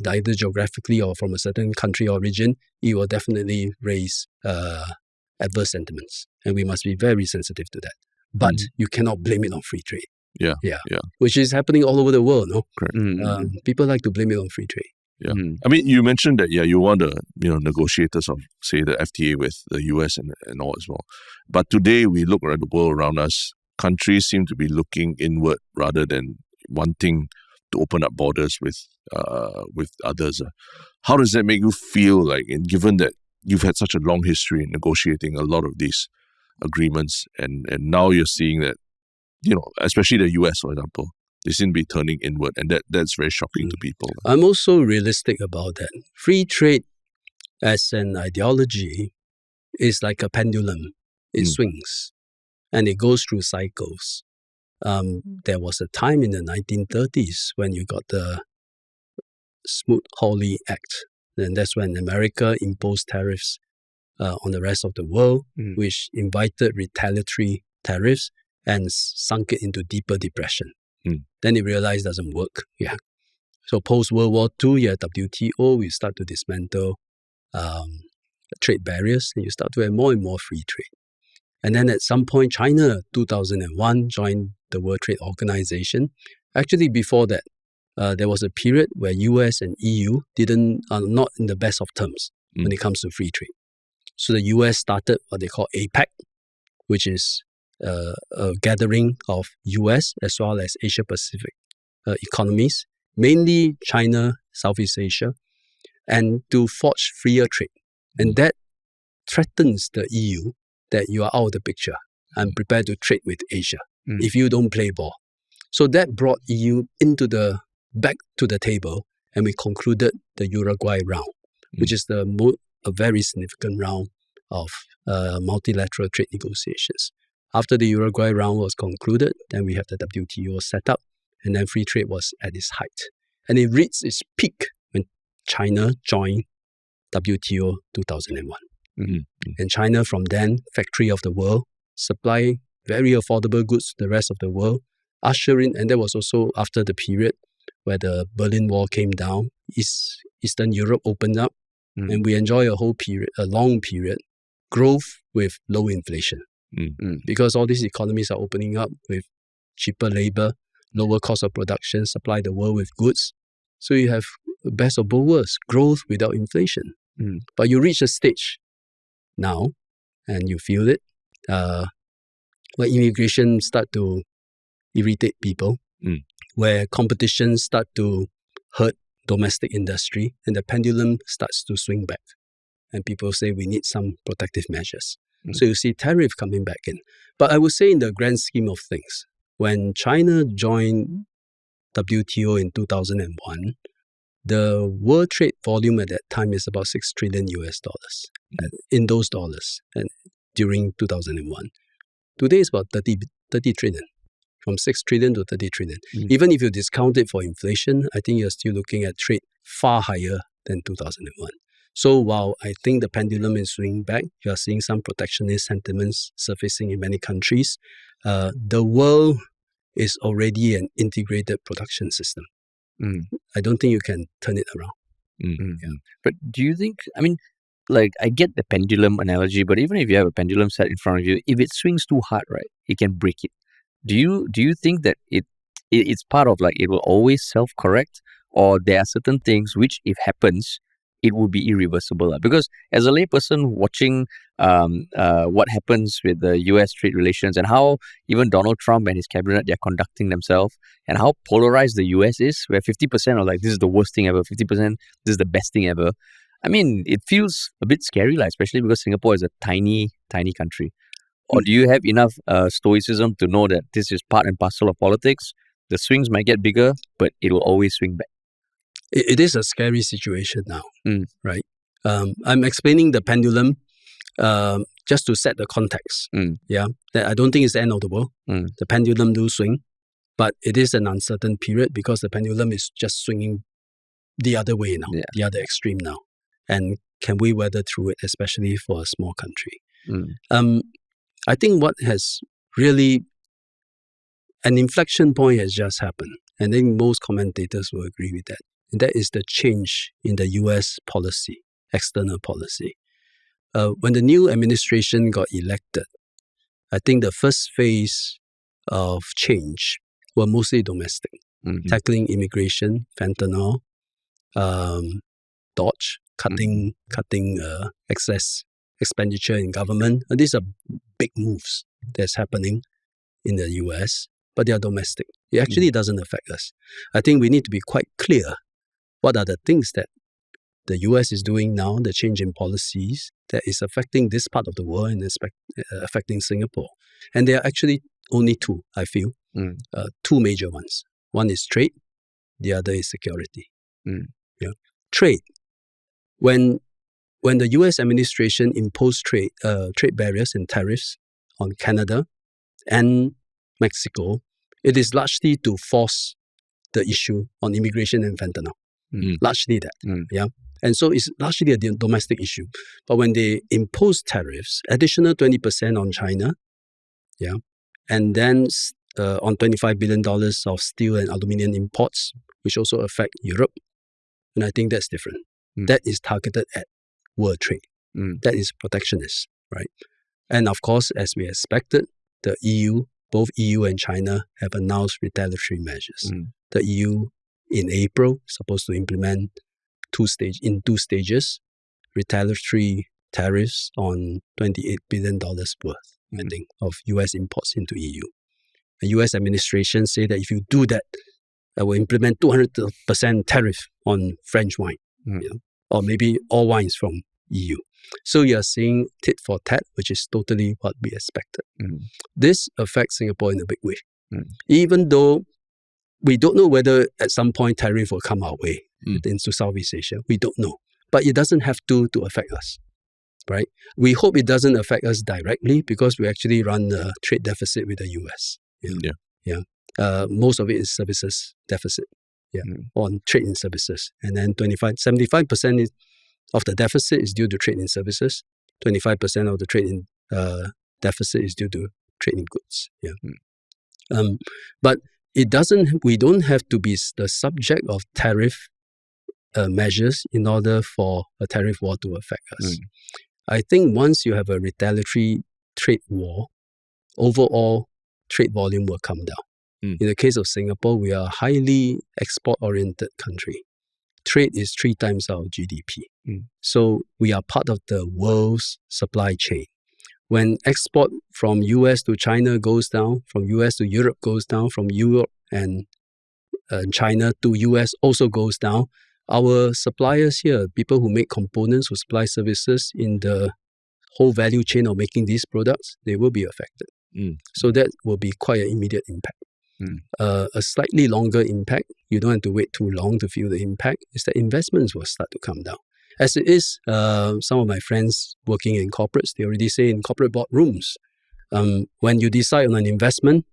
either geographically or from a certain country origin, it will definitely raise adverse sentiments. And we must be very sensitive to that. But you cannot blame it on free trade. Yeah. Which is happening all over the world, no? Correct. People like to blame it on free trade. Yeah. I mean, you mentioned that, you want the, negotiators of, say, the FTA with the US and all as well. But today we look at the world around us, countries seem to be looking inward rather than wanting to open up borders with others. How does that make you feel like, and given that you've had such a long history in negotiating a lot of these agreements, and now you're seeing that, especially the US, for example, they seem to be turning inward, and that's very shocking to people. I'm also realistic about that. Free trade as an ideology is like a pendulum. It swings and it goes through cycles. There was a time in the 1930s when you got the Smoot-Hawley Act. And that's when America imposed tariffs on the rest of the world, which invited retaliatory tariffs and sunk it into deeper depression. Then it realized it doesn't work. Yeah. So post-World War II, WTO, we start to dismantle trade barriers, and you start to have more and more free trade. And then at some point, China, 2001, joined the World Trade Organization. Actually, before that, there was a period where US and EU are not in the best of terms when it comes to free trade. So the US started what they call APEC, which is a gathering of US as well as Asia-Pacific economies, mainly China, Southeast Asia, and to forge freer trade. And that threatens the EU that you are out of the picture. I'm prepared to trade with Asia if you don't play ball. So that brought EU back to the table, and we concluded the Uruguay round, which is a very significant round of multilateral trade negotiations. After the Uruguay round was concluded, then we have the WTO set up, and then free trade was at its height. And it reached its peak when China joined WTO 2001. And China from then, factory of the world, supply very affordable goods to the rest of the world, usher in, and that was also after the period where the Berlin Wall came down, Eastern Europe opened up, and we enjoy a long period, growth with low inflation. Because all these economies are opening up with cheaper labor, lower cost of production, supply the world with goods. So you have the best of both worlds, growth without inflation. But you reach a stage now, and you feel it, where immigration start to irritate people, where competition start to hurt domestic industry, and the pendulum starts to swing back. And people say we need some protective measures. So you see tariff coming back in. But I would say in the grand scheme of things, when China joined WTO in 2001, the world trade volume at that time is about $6 trillion in those dollars, and during 2001. Today it's about 30 trillion, from 6 trillion to 30 trillion. Even if you discount it for inflation, I think you're still looking at trade far higher than 2001. So while I think the pendulum is swinging back, you are seeing some protectionist sentiments surfacing in many countries. The world is already an integrated production system. I don't think you can turn it around. But do you think, I get the pendulum analogy, but even if you have a pendulum set in front of you, if it swings too hard, right, it can break it. Do you think that it's part of it will always self-correct, or there are certain things which, if happens, it would be irreversible? Because as a layperson watching what happens with the US trade relations and how even Donald Trump and his cabinet, they're conducting themselves, and how polarized the US is, where 50% are this is the worst thing ever, 50% this is the best thing ever. It feels a bit scary, especially because Singapore is a tiny, tiny country. Or do you have enough stoicism to know that this is part and parcel of politics? The swings might get bigger, but it will always swing back. It is a scary situation now, right? I'm explaining the pendulum just to set the context. That I don't think it's the end of the world. The pendulum do swing, but it is an uncertain period because the pendulum is just swinging the other way now, the other extreme now. And can we weather through it, especially for a small country? I think what has really an inflection point has just happened. And I think most commentators will agree with that. And that is the change in the US policy, external policy. When the new administration got elected, I think the first phase of change were mostly domestic, tackling immigration, fentanyl, dodge, cutting excess expenditure in government. And these are big moves that's happening in the US, but they are domestic. It actually doesn't affect us. I think we need to be quite clear what are the things that the US is doing now, the change in policies that is affecting this part of the world and affecting Singapore. And there are actually only two, I feel, two major ones. One is trade, the other is security. Trade. When the US administration imposed trade barriers and tariffs on Canada and Mexico, it is largely to force the issue on immigration and fentanyl. Largely that. And so it's largely a domestic issue. But when they impose tariffs, additional 20% on China, and then on $25 billion of steel and aluminium imports, which also affect Europe, and I think that's different. That is targeted at world trade. That is protectionist, right? And of course, as we expected, the EU, both EU and China have announced retaliatory measures. The EU in April supposed to implement two stages, retaliatory tariffs on $28 billion worth, I think, of US imports into EU. The US administration say that if you do that, I will implement 200% tariff on French wine, or maybe all wines from EU. So you're seeing tit for tat, which is totally what we expected. This affects Singapore in a big way. Even though we don't know whether at some point tariff will come our way into Southeast Asia. We don't know. But it doesn't have to affect us, right? We hope it doesn't affect us directly because we actually run a trade deficit with the US. Most of it is services deficit, on trade in services. And then 75% of the deficit is due to trade in services. 25% of the trade in deficit is due to trade in goods. But we don't have to be the subject of tariff measures in order for a tariff war to affect us. I think once you have a retaliatory trade war, overall trade volume will come down. In the case of Singapore, we are a highly export-oriented country. Trade is 3 times our GDP. So we are part of the world's supply chain. When export from US to China goes down, from US to Europe goes down, from Europe and China to US also goes down, our suppliers here, people who make components, who supply services in the whole value chain of making these products, they will be affected. So that will be quite an immediate impact. A slightly longer impact, you don't have to wait too long to feel the impact, is that investments will start to come down. As it is, some of my friends working in corporates, they already say in corporate boardrooms, when you decide on an investment,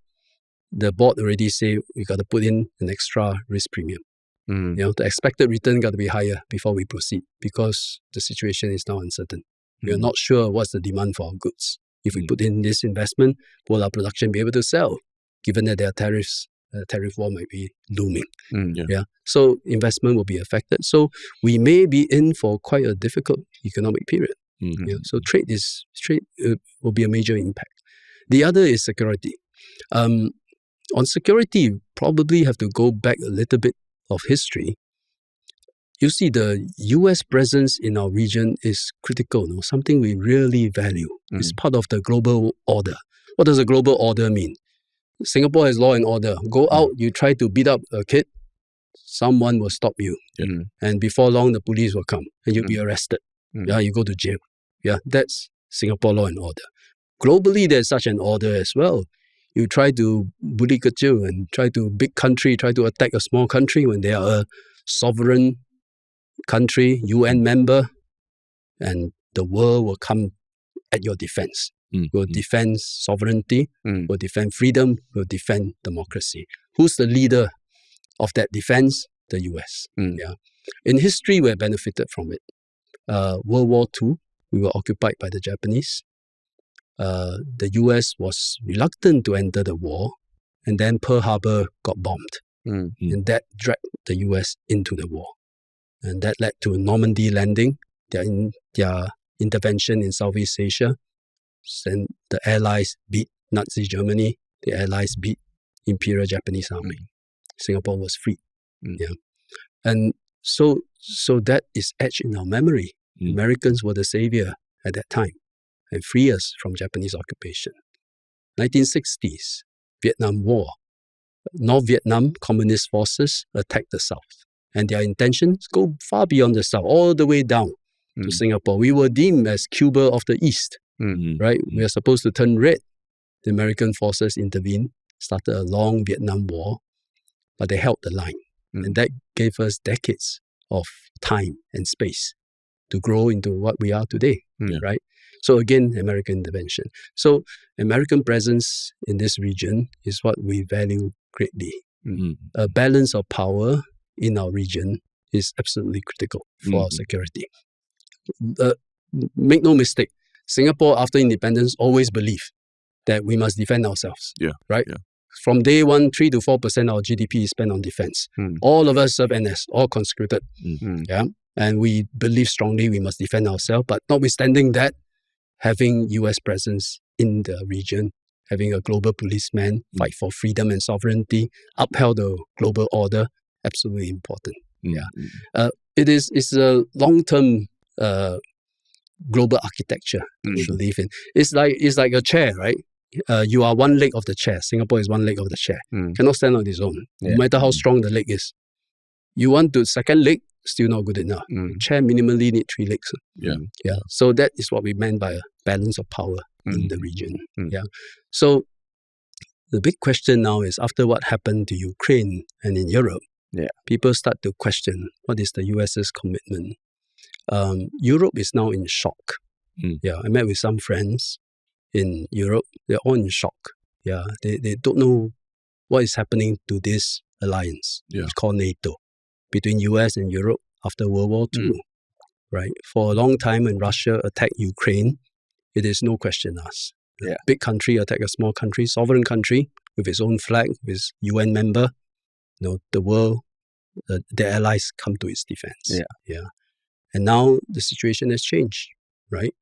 the board already say we got to put in an extra risk premium. The expected return got to be higher before we proceed because the situation is now uncertain. We are not sure what's the demand for our goods. If we put in this investment, will our production be able to sell? Given that there are tariffs, tariff war might be looming. So investment will be affected. So we may be in for quite a difficult economic period. So trade will be a major impact. The other is security. On security, you probably have to go back a little bit of history. You see, the US presence in our region is critical, something we really value. It's part of the global order. What does a global order mean? Singapore has law and order. Go out, you try to beat up a kid, someone will stop you. And before long, the police will come and you'll be arrested. You go to jail. That's Singapore law and order. Globally, there's such an order as well. You try to bully kecil and big country, try to attack a small country when they are a sovereign country, UN member, and the world will come at your defense. Will defend sovereignty, will defend freedom, will defend democracy. Who's the leader of that defense? The US. In history, we have benefited from it. World War II, we were occupied by the Japanese. The US was reluctant to enter the war And then Pearl Harbor got bombed. Mm. And that dragged the US into the war. And that led to Normandy landing, their intervention in Southeast Asia. And the Allies beat Nazi Germany. The Allies beat Imperial Japanese Army. Singapore was free. Yeah. And so that is etched in our memory. Americans were the savior at that time and free us from Japanese occupation. 1960s, Vietnam War. North Vietnam Communist forces attacked the South. And their intentions go far beyond the South, all the way down to Singapore. We were deemed as Cuba of the East, right? We are supposed to turn red. The American forces intervened, started a long Vietnam War, but they held the line. And that gave us decades of time and space to grow into what we are today, right? So again, American intervention. So American presence in this region is what we value greatly. A balance of power in our region is absolutely critical for our security. Make no mistake, Singapore after independence always believed that we must defend ourselves, right? Yeah. From day one, 3 to 4% of our GDP is spent on defense. All of us serve NS, all conscripted. Yeah, and we believe strongly we must defend ourselves. But notwithstanding that, having US presence in the region, having a global policeman fight for freedom and sovereignty, upheld the global order, absolutely important. It's a long-term global architecture we believe in. It's like a chair, right? You are one leg of the chair. Singapore is one leg of the chair. Cannot stand on its own, no matter how strong the leg is. You want the second leg, still not good enough. Chair minimally need 3 legs. So that is what we meant by a balance of power in the region. So the big question now is, after what happened to Ukraine and in Europe, people start to question what is the US's commitment. Europe is now in shock. I met with some friends in Europe. They're all in shock. They don't know what is happening to this alliance. It's called NATO, between US and Europe after World War II. Right? For a long time, when Russia attacked Ukraine, it is no question asked. A big country attack a small country, sovereign country with its own flag, with its UN member. The world, the allies come to its defense. And now the situation has changed, right?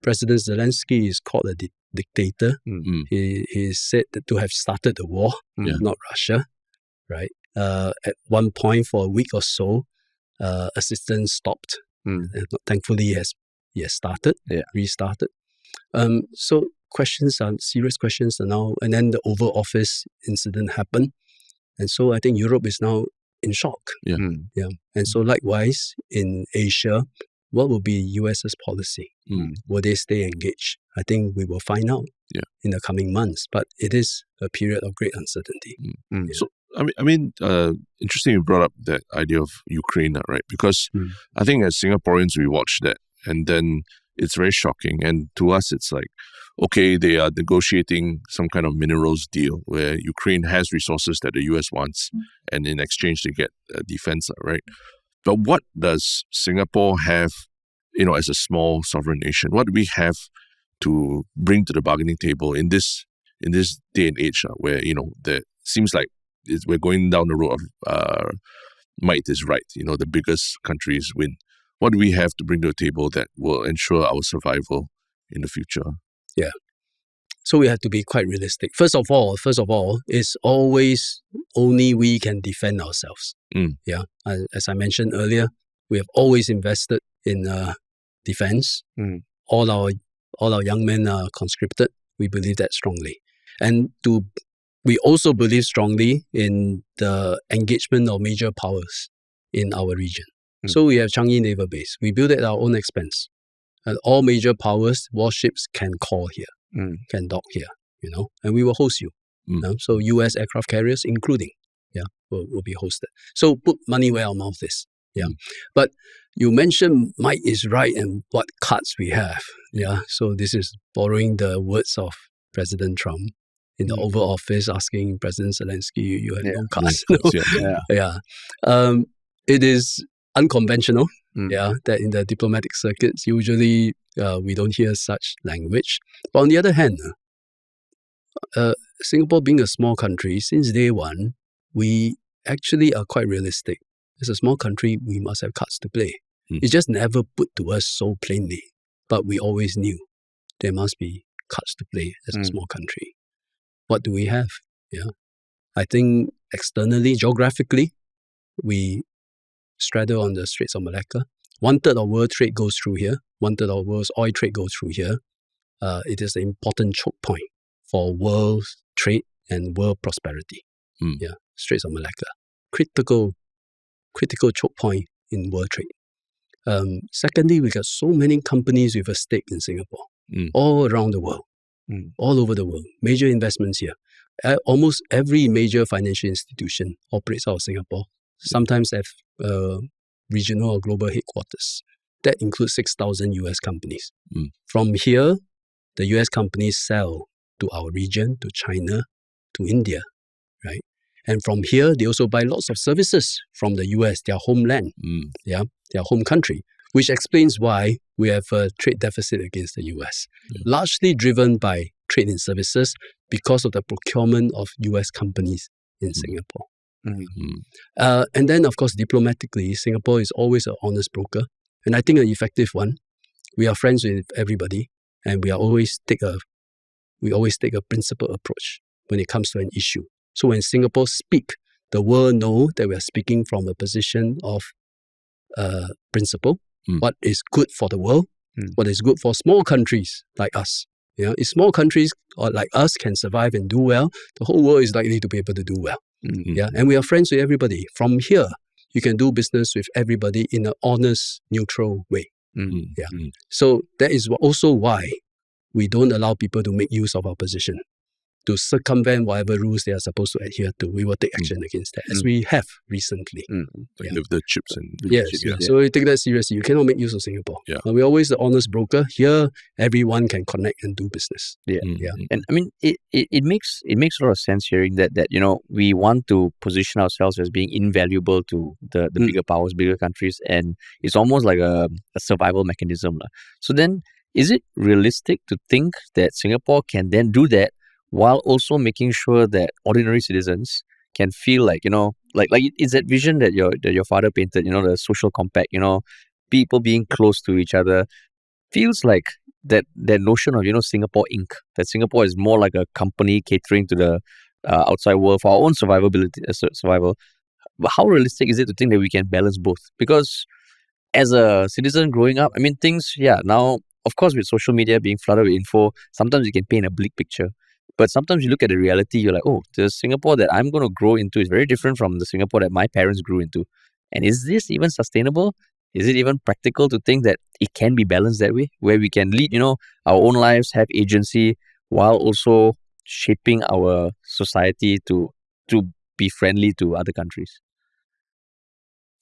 President Zelensky is called a dictator. He is said to have started the war, not Russia, right? At one point, for a week or so, assistance stopped. Thankfully, he has started, restarted. So serious questions are now, and then the Oval Office incident happened. And so I think Europe is now in shock. And so likewise, in Asia, what will be US's policy? Will they stay engaged? I think we will find out in the coming months, but it is a period of great uncertainty. So, interesting you brought up that idea of Ukraine, right? Because I think as Singaporeans, we watch that and then it's very shocking. And to us, it's like, okay, they are negotiating some kind of minerals deal where Ukraine has resources that the US wants, and in exchange they get defense, right? But what does Singapore have, as a small sovereign nation? What do we have to bring to the bargaining table in this day and age where, there seems like we're going down the road of might is right, the biggest countries win. What do we have to bring to the table that will ensure our survival in the future? So we have to be quite realistic. First of all, it's always only we can defend ourselves. As I mentioned earlier, we have always invested in defense. All our young men are conscripted. We believe that strongly. And we also believe strongly in the engagement of major powers in our region. So we have Changi Naval Base. We build it at our own expense. And all major powers, warships can call here, can dock here, and we will host you. So US aircraft carriers, including, will be hosted. So put money where our mouth is. But you mentioned might is right and what cards we have. So this is borrowing the words of President Trump in the Oval Office, asking President Zelensky, you have no cards. It is unconventional, that in the diplomatic circuits, usually we don't hear such language. But on the other hand, Singapore being a small country, since day one, we actually are quite realistic. As a small country, we must have cards to play. It's just never put to us so plainly, but we always knew there must be cards to play as a small country. What do we have? Yeah, I think externally, geographically, we straddle on the Straits of Malacca. 1/3 of world trade goes through here. 1/3 of world's oil trade goes through here. It is an important choke point for world trade and world prosperity. Yeah, Straits of Malacca, critical choke point in world trade. Secondly, we got so many companies with a stake in Singapore, all around the world, all over the world. Major investments here. Almost every major financial institution operates out of Singapore. Sometimes have regional or global headquarters. That includes 6,000 US companies. From here, the US companies sell to our region, to China, to India, right? And from here, they also buy lots of services from the US, their homeland, their home country, which explains why we have a trade deficit against the US, largely driven by trade in services because of the procurement of US companies in Singapore. And then, of course, diplomatically, Singapore is always an honest broker, and I think an effective one. We are friends with everybody, and we always take a principled approach when it comes to an issue. So when Singapore speak, the world know that we are speaking from a position of principle. What is good for the world, what is good for small countries like us. If small countries like us can survive and do well, the whole world is likely to be able to do well. And we are friends with everybody. From here, you can do business with everybody in an honest, neutral way. So that is also why we don't allow people to make use of our position. To circumvent whatever rules they are supposed to adhere to, we will take action against that, as we have recently. Like the chips and... So we take that seriously. You cannot make use of Singapore. We're always the honest broker. Here, everyone can connect and do business. And I mean, it makes a lot of sense hearing that we want to position ourselves as being invaluable to the bigger powers, bigger countries, and it's almost like a survival mechanism. So then, is it realistic to think that Singapore can then do that while also making sure that ordinary citizens can feel like, like it's that vision that your father painted, the social compact, people being close to each other. Feels like that notion of, Singapore Inc., that Singapore is more like a company catering to the outside world for our own survival. But how realistic is it to think that we can balance both? Because as a citizen growing up, I mean, things, now, of course, with social media being flooded with info, sometimes you can paint a bleak picture. But sometimes you look at the reality, you're like, oh, the Singapore that I'm going to grow into is very different from the Singapore that my parents grew into. And is this even sustainable? Is it even practical to think that it can be balanced that way, where we can lead, our own lives, have agency, while also shaping our society to be friendly to other countries?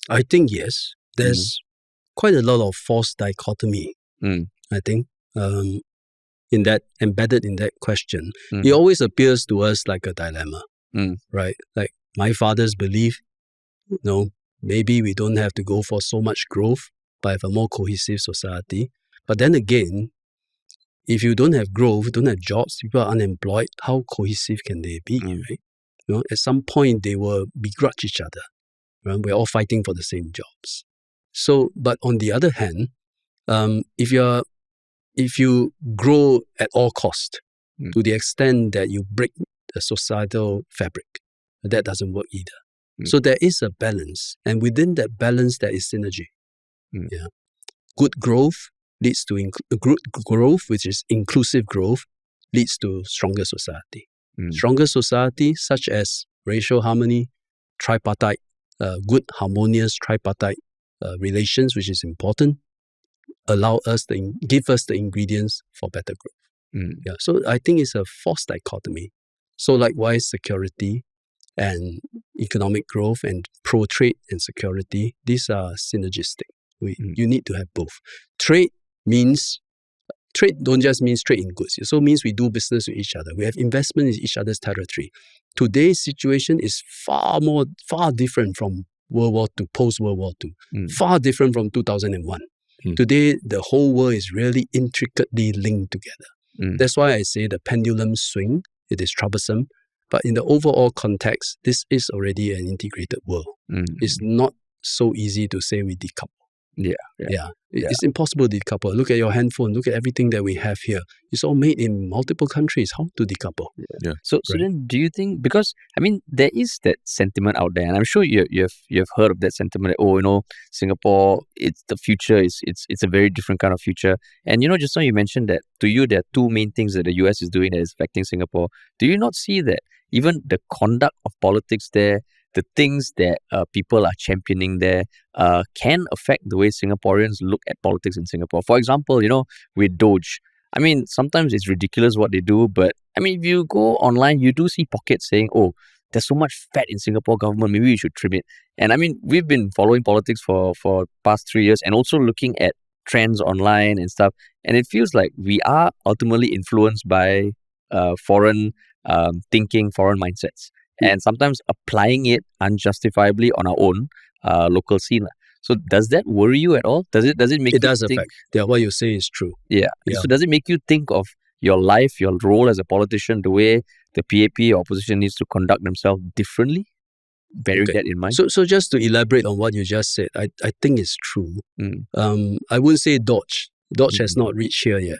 I think yes. There's quite a lot of false dichotomy, I think. Embedded in that question, it always appears to us like a dilemma, right? Like my father's belief, maybe we don't have to go for so much growth, but have a more cohesive society. But then again, if you don't have growth, don't have jobs, people are unemployed, how cohesive can they be, right? At some point, they will begrudge each other. Right? We're all fighting for the same jobs. So, but on the other hand, if you grow at all cost, to the extent that you break the societal fabric, that doesn't work either. So there is a balance, and within that balance, there is synergy. Good growth leads to growth, which is inclusive growth, leads to stronger society. Stronger society, such as racial harmony, tripartite, good harmonious tripartite relations, which is important, give us the ingredients for better growth. So I think it's a false dichotomy. So likewise, security and economic growth and pro-trade and security, these are synergistic. You need to have both. Trade don't just mean trade in goods. It also means we do business with each other. We have investment in each other's territory. Today's situation is far different from World War II, post-World War II. Far different from 2001. Today, the whole world is really intricately linked together. That's why I say the pendulum swing it is troublesome. But in the overall context, this is already an integrated world. It's not so easy to say we decouple. It's impossible to decouple. Look at your handphone. Look at everything that we have here. It's all made in multiple countries. How to decouple? So then, do you think, because I mean, there is that sentiment out there, and I'm sure you've heard of that sentiment. That, Singapore, it's the future. It's a very different kind of future. And just now you mentioned that to you there are two main things that the US is doing that is affecting Singapore. Do you not see that even the conduct of politics there, the things that people are championing there can affect the way Singaporeans look at politics in Singapore? For example, with Doge, I mean, sometimes it's ridiculous what they do, but I mean, if you go online, you do see pockets saying, there's so much fat in Singapore government, maybe we should trim it. And I mean, we've been following politics for past 3 years and also looking at trends online and stuff. And it feels like we are ultimately influenced by foreign thinking, foreign mindsets, and sometimes applying it unjustifiably on our own local scene. So does that worry you at all? Does it make you does think? Affect. Yeah, what you say is true. Yeah. So does it make you think of your life, your role as a politician, the way the PAP or opposition needs to conduct themselves differently? Bearing that in mind. So just to elaborate on what you just said, I think it's true. I wouldn't say Dodge. Dodge has not reached here yet.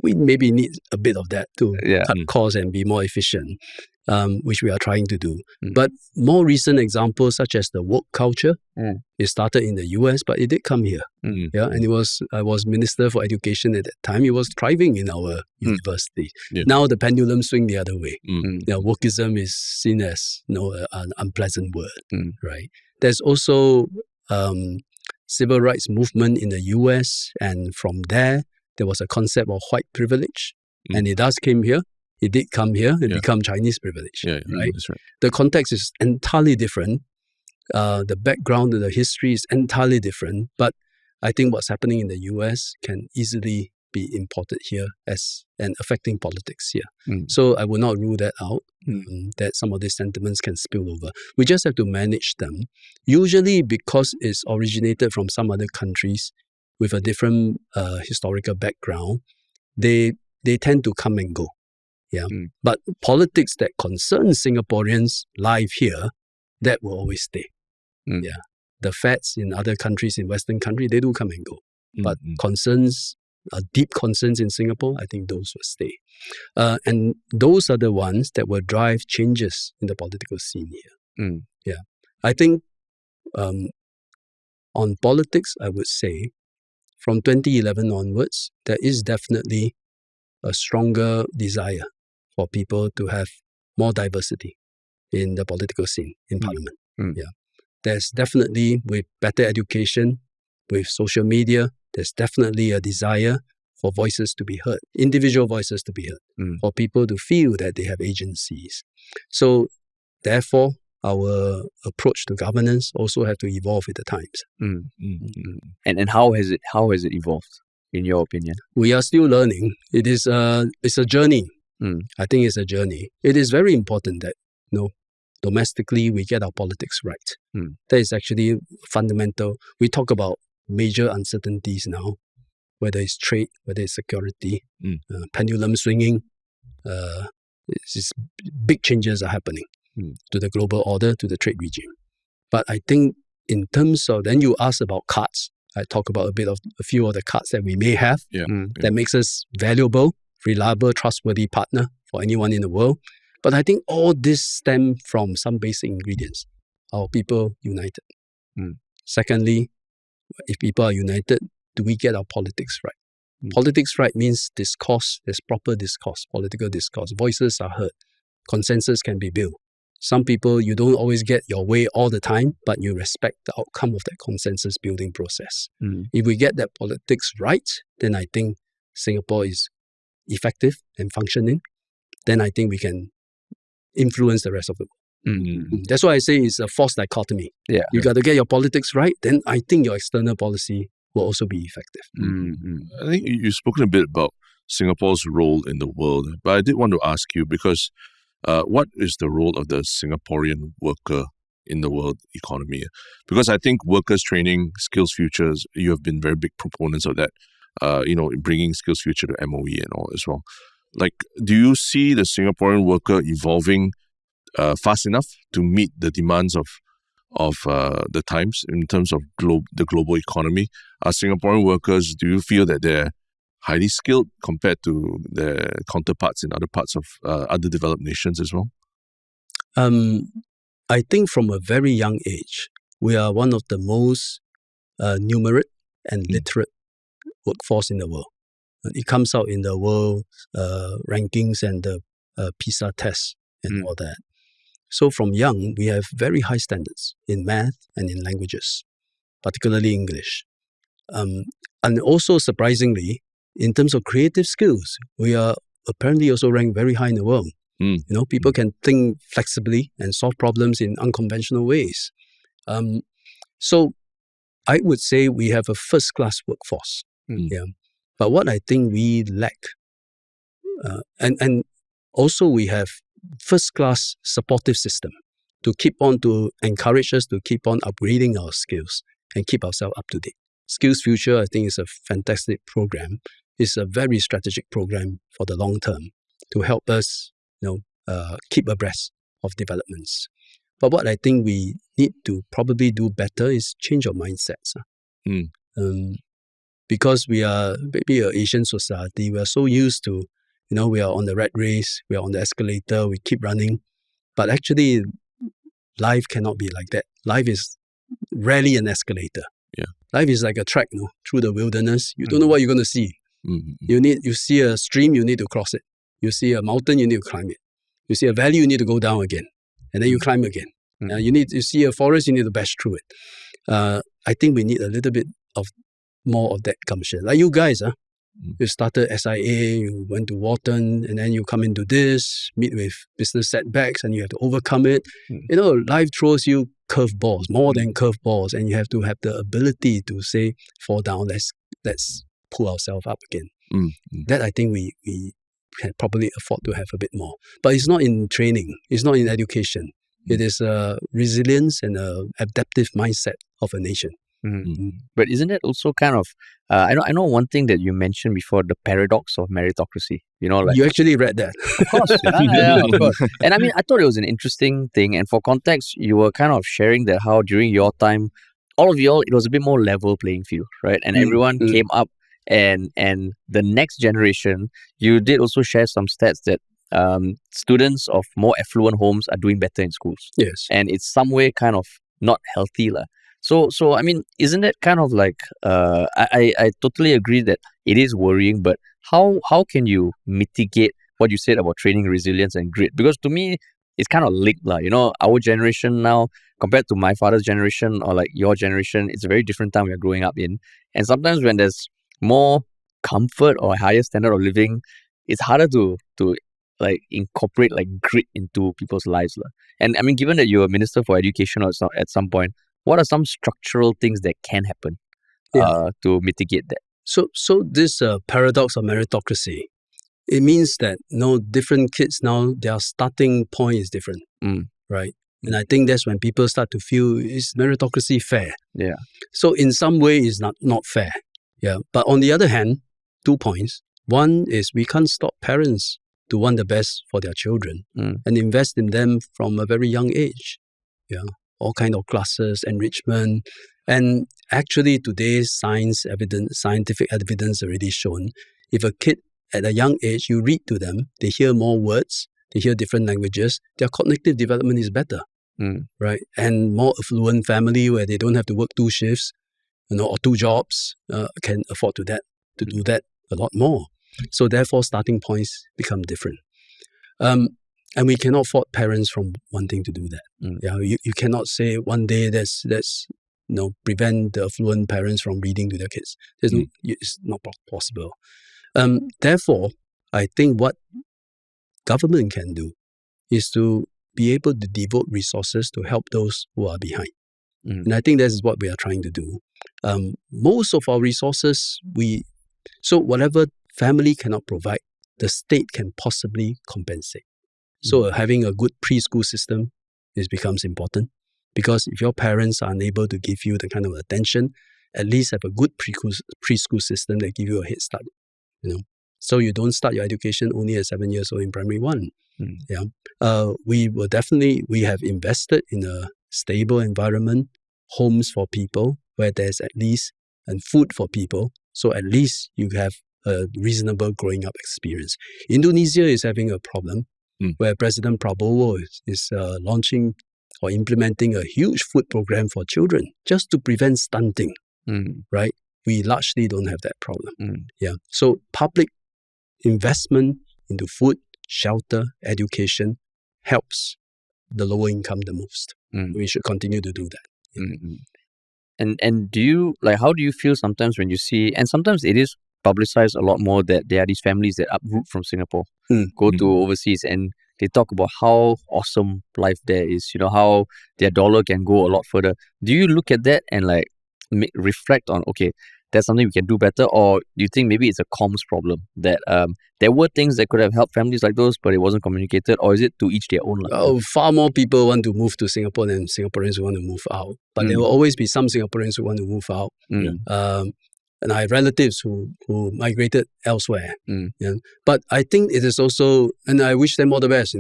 We maybe need a bit of that to cut costs and be more efficient, which we are trying to do. But more recent examples, such as the woke culture, it started in the US, but it did come here. And I was Minister for Education at that time. It was thriving in our university. Now the pendulum swing the other way. Wokeism is seen as an unpleasant word, right? There's also civil rights movement in the US, and from there was a concept of white privilege, and it came here. It did come here and become Chinese privilege, right? That's right. The context is entirely different. The background, the history is entirely different. But I think what's happening in the US can easily be imported here and affecting politics here. So I will not rule that out, that some of these sentiments can spill over. We just have to manage them. Usually because it's originated from some other countries with a different historical background, they tend to come and go. But politics that concern Singaporeans live here, that will always stay. The facts in other countries, in Western countries, they do come and go. But concerns, deep concerns in Singapore, I think those will stay. And those are the ones that will drive changes in the political scene here. I think on politics, I would say, from 2011 onwards, there is definitely a stronger desire for people to have more diversity in the political scene, in Parliament. There's definitely, with better education, with social media, there's definitely a desire for voices to be heard, individual voices to be heard, for people to feel that they have agencies. So, therefore, our approach to governance also have to evolve with the times. And how has it evolved, in your opinion? We are still learning. It's a journey. I think it's a journey. It is very important that domestically we get our politics right. That is actually fundamental. We talk about major uncertainties now, whether it's trade, whether it's security, pendulum swinging. Big changes are happening to the global order, to the trade regime. But I think in terms of, then you ask about cards. I talk about a few of the cards that we may have that makes us valuable, reliable, trustworthy partner for anyone in the world. But I think all this stem from some basic ingredients. Our people united. Secondly, if people are united, do we get our politics right? Politics right means discourse, there's proper discourse, political discourse. Voices are heard. Consensus can be built. Some people, you don't always get your way all the time, but you respect the outcome of that consensus building process. If we get that politics right, then I think Singapore is effective and functioning. Then I think we can influence the rest of the world. That's why I say it's a false dichotomy. You got to get your politics right, then I think your external policy will also be effective. I think you've spoken a bit about Singapore's role in the world, but I did want to ask you, because what is the role of the Singaporean worker in the world economy? Because I think workers training, skills futures, you have been very big proponents of that, bringing skills future to MOE and all as well. Like, do you see the Singaporean worker evolving fast enough to meet the demands of the times in terms of the global economy? Are Singaporean workers, do you feel that they're highly skilled compared to their counterparts in other parts of other developed nations as well? I think from a very young age, we are one of the most numerate and literate workforce in the world. It comes out in the world rankings and the PISA tests and all that. So from young, we have very high standards in math and in languages, particularly English. And also surprisingly, in terms of creative skills, we are apparently also ranked very high in the world. People can think flexibly and solve problems in unconventional ways. So I would say we have a first-class workforce. But what I think we lack, and also we have first-class supportive system to encourage us to keep on upgrading our skills and keep ourselves up to date. Skills Future, I think, is a fantastic program. It's a very strategic program for the long term to help us, keep abreast of developments. But what I think we need to probably do better is change our mindsets. Because we are maybe an Asian society, we are so used to, we are on the rat race, we are on the escalator, we keep running. But actually, life cannot be like that. Life is rarely an escalator. Life is like a trek, through the wilderness. You don't know what you're going to see. You see a stream, you need to cross it. You see a mountain, you need to climb it. You see a valley, you need to go down again. And then you climb again. You see a forest, you need to bash through it. I think we need a little bit of more of that gumption. Like you guys, you started SIA, you went to Wharton, and then you come into this, meet with business setbacks, and you have to overcome it. Life throws you curveballs, more than curveballs, and you have to have the ability to say, fall down, let's pull ourselves up again. That I think we can probably afford to have a bit more. But it's not in training, it's not in education. It is a resilience and an adaptive mindset of a nation. But isn't it also kind of, I know one thing that you mentioned before, the paradox of meritocracy. You actually read that. Of course, of course. And I mean, I thought it was an interesting thing. And for context, you were kind of sharing that how during your time, all of y'all, it was a bit more level playing field, right? And everyone came up, and the next generation, you did also share some stats that students of more affluent homes are doing better in schools. Yes. And it's some way kind of not healthy. So I mean, isn't it kind of like, I totally agree that it is worrying, but how can you mitigate what you said about training resilience and grit? Because to me, it's kind of linked. Our generation now, compared to my father's generation or like your generation, it's a very different time we're growing up in. And sometimes when there's more comfort or a higher standard of living, it's harder to like incorporate like grit into people's lives. And I mean, given that you're a minister for education at some point, what are some structural things that can happen to mitigate that? So this paradox of meritocracy, it means that different kids now, their starting point is different, right? And I think that's when people start to feel, is meritocracy fair? Yeah. So in some way, it's not fair. Yeah. But on the other hand, 2 points. One is we can't stop parents to want the best for their children and invest in them from a very young age. Yeah. All kind of classes, enrichment. And actually today's scientific evidence already shown, if a kid at a young age, you read to them, they hear more words, they hear different languages, their cognitive development is better, right? And more affluent family where they don't have to work 2 shifts, or 2 jobs, can afford to do that a lot more. So therefore, starting points become different. And we cannot fault parents from wanting to do that. You cannot say one day let's prevent the affluent parents from reading to their kids. It's not possible. Therefore, I think what government can do is to be able to devote resources to help those who are behind. And I think that is what we are trying to do. Most of our resources, so whatever family cannot provide, the state can possibly compensate. So having a good preschool system becomes important, because if your parents are unable to give you the kind of attention, at least have a good preschool system that give you a head start. So you don't start your education only at 7 years old in primary 1. We have invested in a stable environment, homes for people where there's at least, and food for people. So at least you have a reasonable growing up experience. Indonesia is having a problem where President Prabowo is launching or implementing a huge food program for children just to prevent stunting, right? We largely don't have that problem. So public investment into food, shelter, education helps the lower income the most. We should continue to do that. And do you, like, how do you feel sometimes when you see, and sometimes it is publicized a lot more, that there are these families that uproot from Singapore, go to overseas, and they talk about how awesome life there is, how their dollar can go a lot further. Do you look at that and like reflect on, okay, that's something we can do better? Or do you think maybe it's a comms problem, that there were things that could have helped families like those, but it wasn't communicated? Or is it to each their own? Far more people want to move to Singapore than Singaporeans who want to move out. But there will always be some Singaporeans who want to move out. And I have relatives who migrated elsewhere. But I think it is also, and I wish them all the best,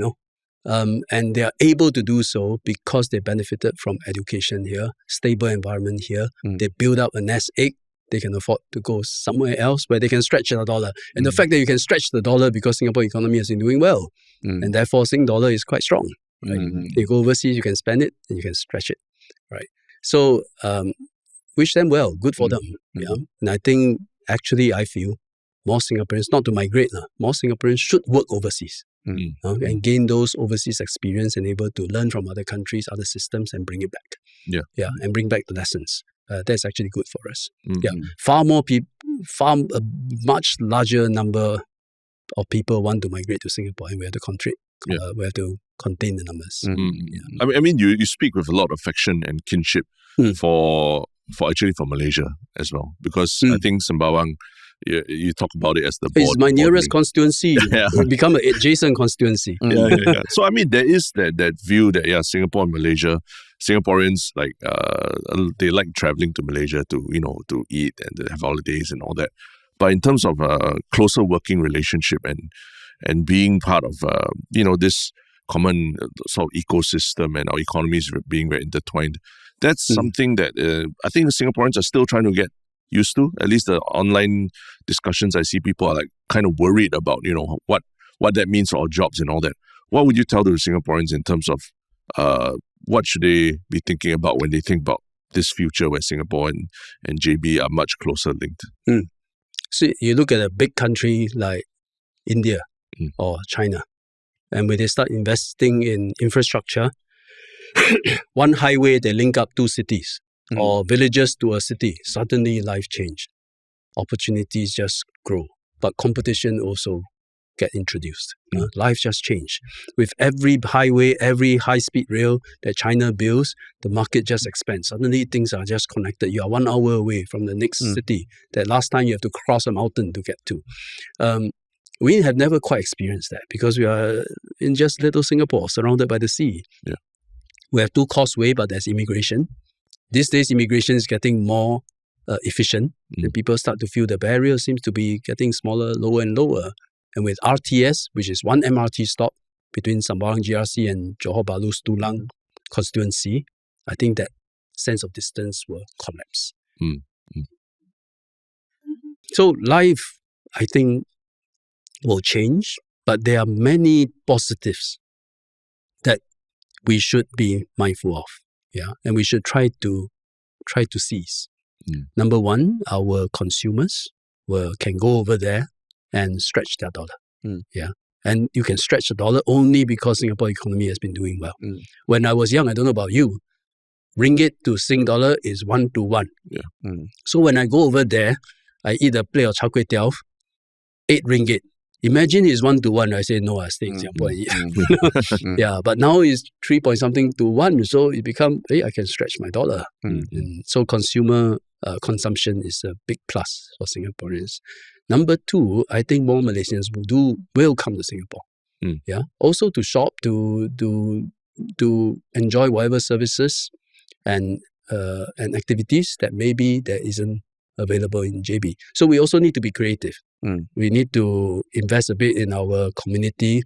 and they are able to do so because they benefited from education here, stable environment here. They build up a nest egg. They can afford to go somewhere else where they can stretch the dollar. And the fact that you can stretch the dollar because Singapore economy has been doing well. And therefore, Sing dollar is quite strong. Right? You go overseas, you can spend it and you can stretch it. Right. So, wish them well. Good for them. And I think, actually, I feel more Singaporeans, not to migrate, more Singaporeans should work overseas. And gain those overseas experience and able to learn from other countries, other systems, and bring it back. And bring back the lessons. That's actually good for us. Far more people, a much larger number of people want to migrate to Singapore, and we have to we have to contain the numbers. I mean, you speak with a lot of affection and kinship for Malaysia as well, because I think Sembawang, you talk about it as the It's my nearest constituency. It become an adjacent constituency. So I mean, there is that view that Singapore and Malaysia, Singaporeans they like traveling to Malaysia to eat and to have holidays and all that. But in terms of a closer working relationship and being part of this common sort of ecosystem, and our economies being very intertwined, that's something that I think Singaporeans are still trying to get used to. At least the online discussions I see, people are like kind of worried about what that means for our jobs and all that. What would you tell the Singaporeans in terms of what should they be thinking about when they think about this future where Singapore and JB are much closer linked? So you look at a big country like India or China, and when they start investing in infrastructure, one highway, they link up 2 cities or villages to a city, suddenly life change. Opportunities just grow, but competition also get introduced. Life just change. With every highway, every high-speed rail that China builds, the market just expands. Suddenly things are just connected. You are 1 hour away from the next city that last time you have to cross a mountain to get to. We have never quite experienced that because we are in just little Singapore, surrounded by the sea. We have 2 causeway, but there's immigration. These days, immigration is getting more efficient. And people start to feel the barrier seems to be getting smaller, lower and lower. And with RTS, which is 1 MRT stop between Sembawang GRC and Johor Bahru's Tulang constituency, I think that sense of distance will collapse. So life, I think, will change, but there are many positives that we should be mindful of. And we should try to seize. Number one, our consumers can go over there and stretch their dollar. And you can stretch the dollar only because Singapore economy has been doing well. When I was young, I don't know about you, ringgit to Sing dollar is 1 to 1. So when I go over there, I eat a plate of char kway teow, 8 ringgit. Imagine it's 1 to 1. I say, no, I stay in Singapore and eat. But now it's 3 point something to 1. So it become, I can stretch my dollar. And so consumer consumption is a big plus for Singaporeans. Number 2, I think more Malaysians will come to Singapore. Also to shop, to enjoy whatever services and activities that maybe there isn't available in JB. So we also need to be creative. We need to invest a bit in our community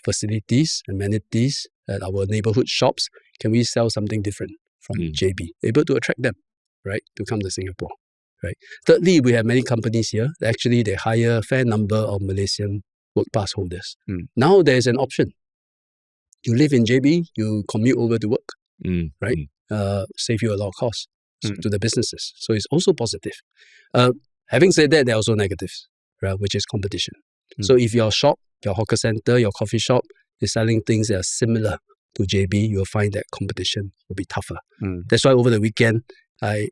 facilities, amenities, at our neighborhood shops. Can we sell something different from JB? Able to attract them, right, to come to Singapore, right? Thirdly, we have many companies here. Actually, they hire a fair number of Malaysian work pass holders. Now there's an option. You live in JB, you commute over to work, right? Save you a lot of costs to the businesses. So it's also positive. Having said that, there are also negatives, right, which is competition. So if your shop, your hawker center, your coffee shop is selling things that are similar to JB, you'll find that competition will be tougher. That's why over the weekend, I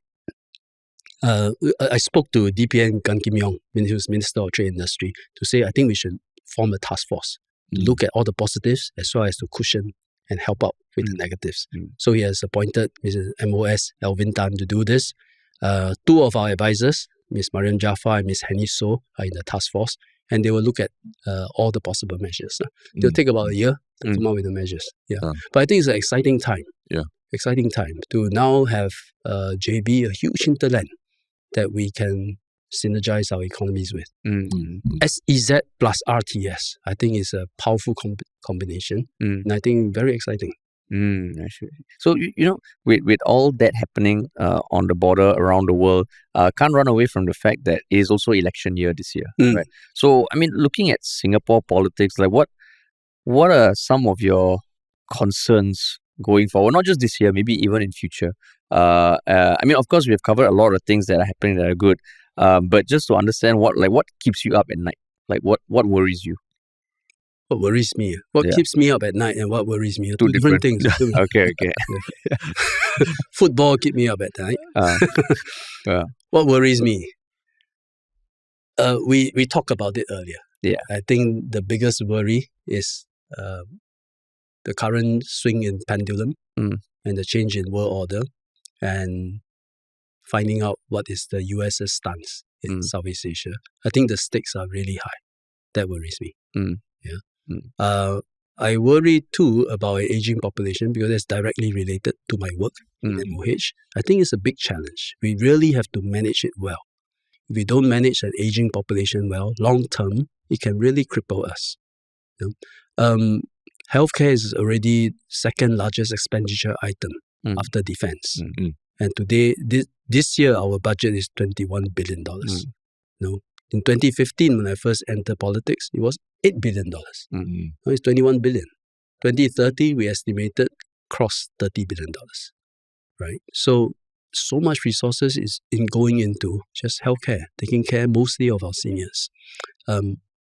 spoke to DPN Gan Kim Yong, who's Minister of Trade Industry, to say I think we should form a task force to look at all the positives as well as to cushion and help out with the negatives. So he has appointed Mrs. MOS Alvin Tan to do this. Two of our advisors, Ms. Mariam Jaffa and Ms. Henny So, are in the task force, and they will look at all the possible measures. It'll take about a year to come up with the measures. But I think it's an exciting time. Exciting time to now have JB, a huge hinterland that we can synergize our economies with. SEZ plus RTS, I think is a powerful combination, and I think very exciting. So, with all that happening on the border around the world, can't run away from the fact that it is also election year this year, right? So, I mean, looking at Singapore politics, like what are some of your concerns going forward? Not just this year, maybe even in future. I mean, of course, we have covered a lot of things that are happening that are good, but just to understand what keeps you up at night, like what worries you? What worries me? What keeps me up at night and what worries me? Two different things. Okay. Football keep me up at night. What worries me? We talked about it earlier. I think the biggest worry is the current swing in pendulum and the change in world order, and finding out what is the US's stance in Southeast Asia. I think the stakes are really high. That worries me. I worry too about an aging population because it's directly related to my work in MOH. I think it's a big challenge. We really have to manage it well. If we don't manage an aging population well, long term, it can really cripple us. Healthcare is already second largest expenditure item after defense. And today, this year, our budget is $21 billion. In 2015, when I first entered politics, it was $8 billion. Now it's $21 billion. 2030, we estimated cross $30 billion. Right? So much resources is going into just healthcare, taking care mostly of our seniors.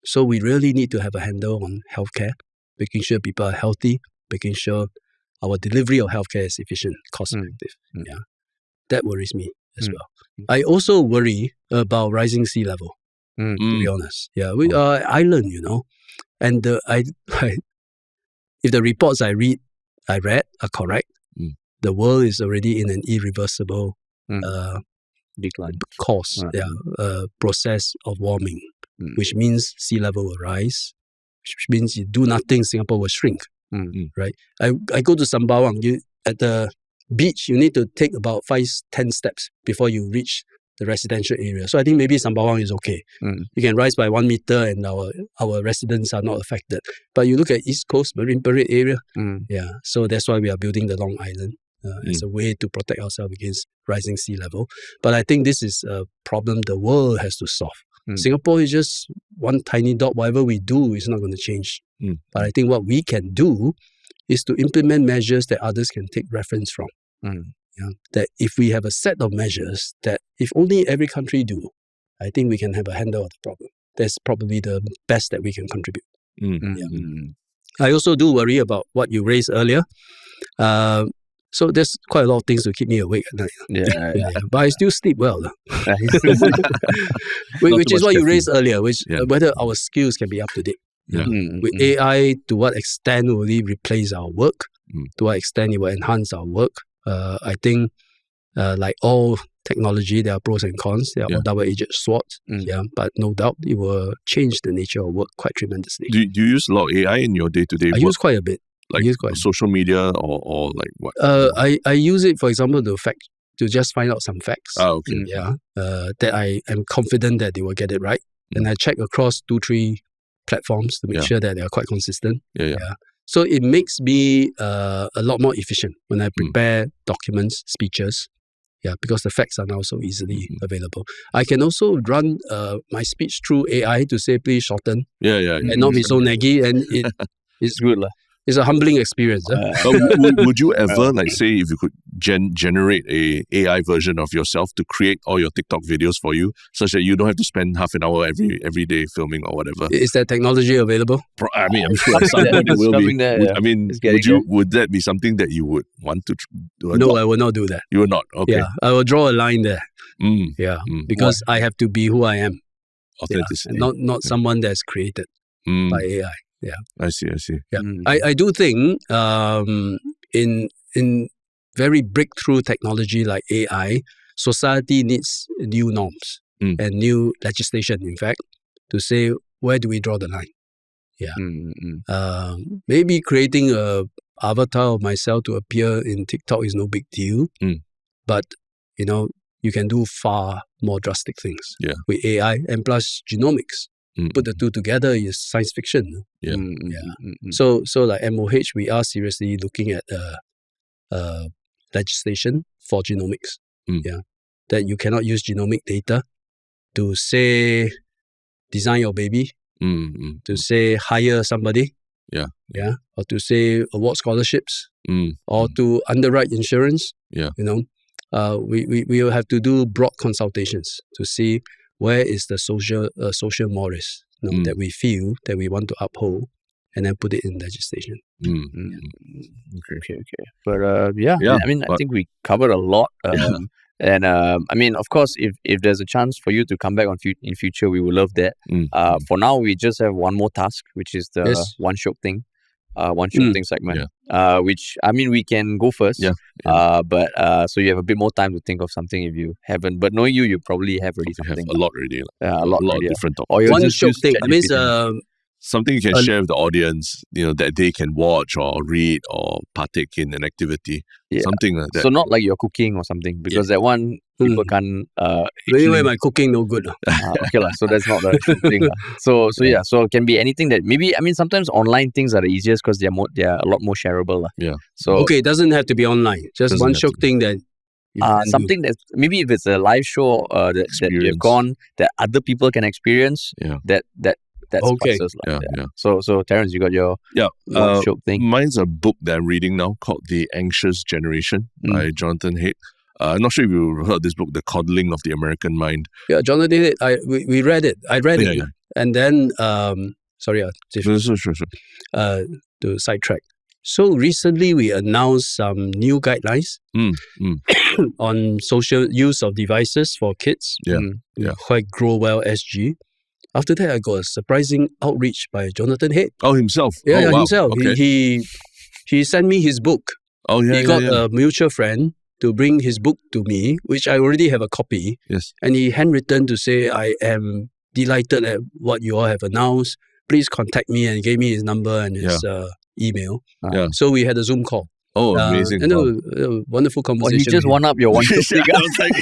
So we really need to have a handle on healthcare, making sure people are healthy, making sure our delivery of healthcare is efficient, cost-effective. That worries me as well. I also worry about rising sea level. To be honest, we are an island, and if the reports I read are correct, the world is already in an irreversible decline course, process of warming, which means sea level will rise, which means you do nothing, Singapore will shrink. Right? I go to Sembawang. At the beach, you need to take about 5-10 steps before you reach the residential area. So I think maybe Sembawang is okay. You can rise by 1 meter and our residents are not affected. But you look at East Coast, Marine Parade area, so that's why we are building the Long Island as a way to protect ourselves against rising sea level. But I think this is a problem the world has to solve. Singapore is just one tiny dot. Whatever we do is not going to change. But I think what we can do is to implement measures that others can take reference from. That if we have a set of measures that if only every country do, I think we can have a handle of the problem. That's probably the best that we can contribute. I also do worry about what you raised earlier. So there's quite a lot of things to keep me awake at night. But I still sleep well. Which is what you raised earlier, whether our skills can be up to date. With AI, to what extent will it replace our work? To what extent it will enhance our work? I think, like all technology, there are pros and cons. There are all double-edged swords. But no doubt it will change the nature of work quite tremendously. Do you use a lot of AI in your day-to-day work? I use quite a bit. Like social media or like what? I use it, for example, to just find out some facts. Okay. That I am confident that they will get it right. and I check across 2-3 platforms to make sure that they are quite consistent. So it makes me a lot more efficient when I prepare documents, speeches. Because the facts are now so easily available. I can also run my speech through AI to say, please shorten. And not be so naggy. And it's good. It's a humbling experience. Would you ever, like, say, if you could generate a AI version of yourself to create all your TikTok videos for you, such that you don't have to spend half an hour every day filming or whatever? Is that technology available? I mean, I'm sure at some point it will be. I mean, would that be something that you would want to do? No, I will not do that. You will not? Okay. Yeah, I will draw a line there. Because I have to be who I am. Authenticity. Not someone that's created by AI. I see. Yeah, I do think in very breakthrough technology like AI, society needs new norms and new legislation, in fact, to say, where do we draw the line? Maybe creating a avatar of myself to appear in TikTok is no big deal, but you can do far more drastic things with AI, and plus genomics. Put the two together is science fiction. So like MOH, we are seriously looking at legislation for genomics. That you cannot use genomic data to say design your baby, to say hire somebody, or to say award scholarships, or to underwrite insurance. We will have to do broad consultations to see where is the social mores that we feel that we want to uphold, and then put it in legislation. Okay. But I mean, I think we covered a lot. And I mean, of course, if there's a chance for you to come back in future, we would love that. For now, we just have one more task, which is the one Shiok Thing. One Shiok Thing segment, which, I mean, we can go first. But so you have a bit more time to think of something if you haven't. But knowing you probably have already something. Have a lot already. A lot of different topics. Or one Shiok Thing. I mean, something you can share with the audience, that they can watch or read or partake in an activity. Something like that. So not like you're cooking or something, because that one people can't. Anyway, my cooking no good. Okay, so that's not the thing. So it can be anything that maybe, I mean, sometimes online things are the easiest because they're a lot more shareable. So okay, it doesn't have to be online. Just one Shiok Thing that. Something that maybe if it's a live show that you've gone that other people can experience. That's okay. So Terence, you got your Shiok Thing. Mine's a book that I'm reading now called The Anxious Generation by Jonathan Haidt. I'm not sure if you heard this book, The Coddling of the American Mind. Yeah, Jonathan Haidt. We read it. I read it. And then sorry, to sidetrack. So recently we announced some new guidelines on social use of devices for kids. Quite Grow Well SG. After that, I got a surprising outreach by Jonathan Haidt. Oh, himself? Yeah, wow. himself. Okay. He sent me his book. Oh, yeah, he got a mutual friend to bring his book to me, which I already have a copy. Yes. And he handwritten to say, I am delighted at what you all have announced. Please contact me, and gave me his number and his email. So we had a Zoom call. Oh, amazing. And a wonderful conversation. You just one up your one Shiok Thing.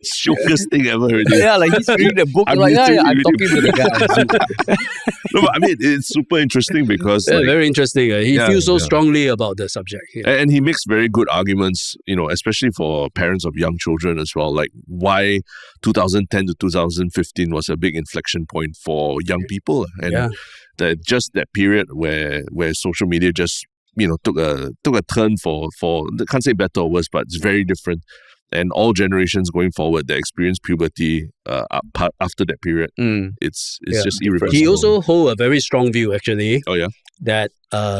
Shiokest thing ever already. Like he's reading the book. I'm talking to the guy. No, but I mean, it's super interesting because... very interesting. He feels so strongly about the subject. And he makes very good arguments, especially for parents of young children as well, like why 2010 to 2015 was a big inflection point for young people. And that period where social media just took a turn for I can't say better or worse, but it's very different. And all generations going forward that experience puberty after that period, it's just irreversible. He also holds a very strong view, actually. Oh, yeah? That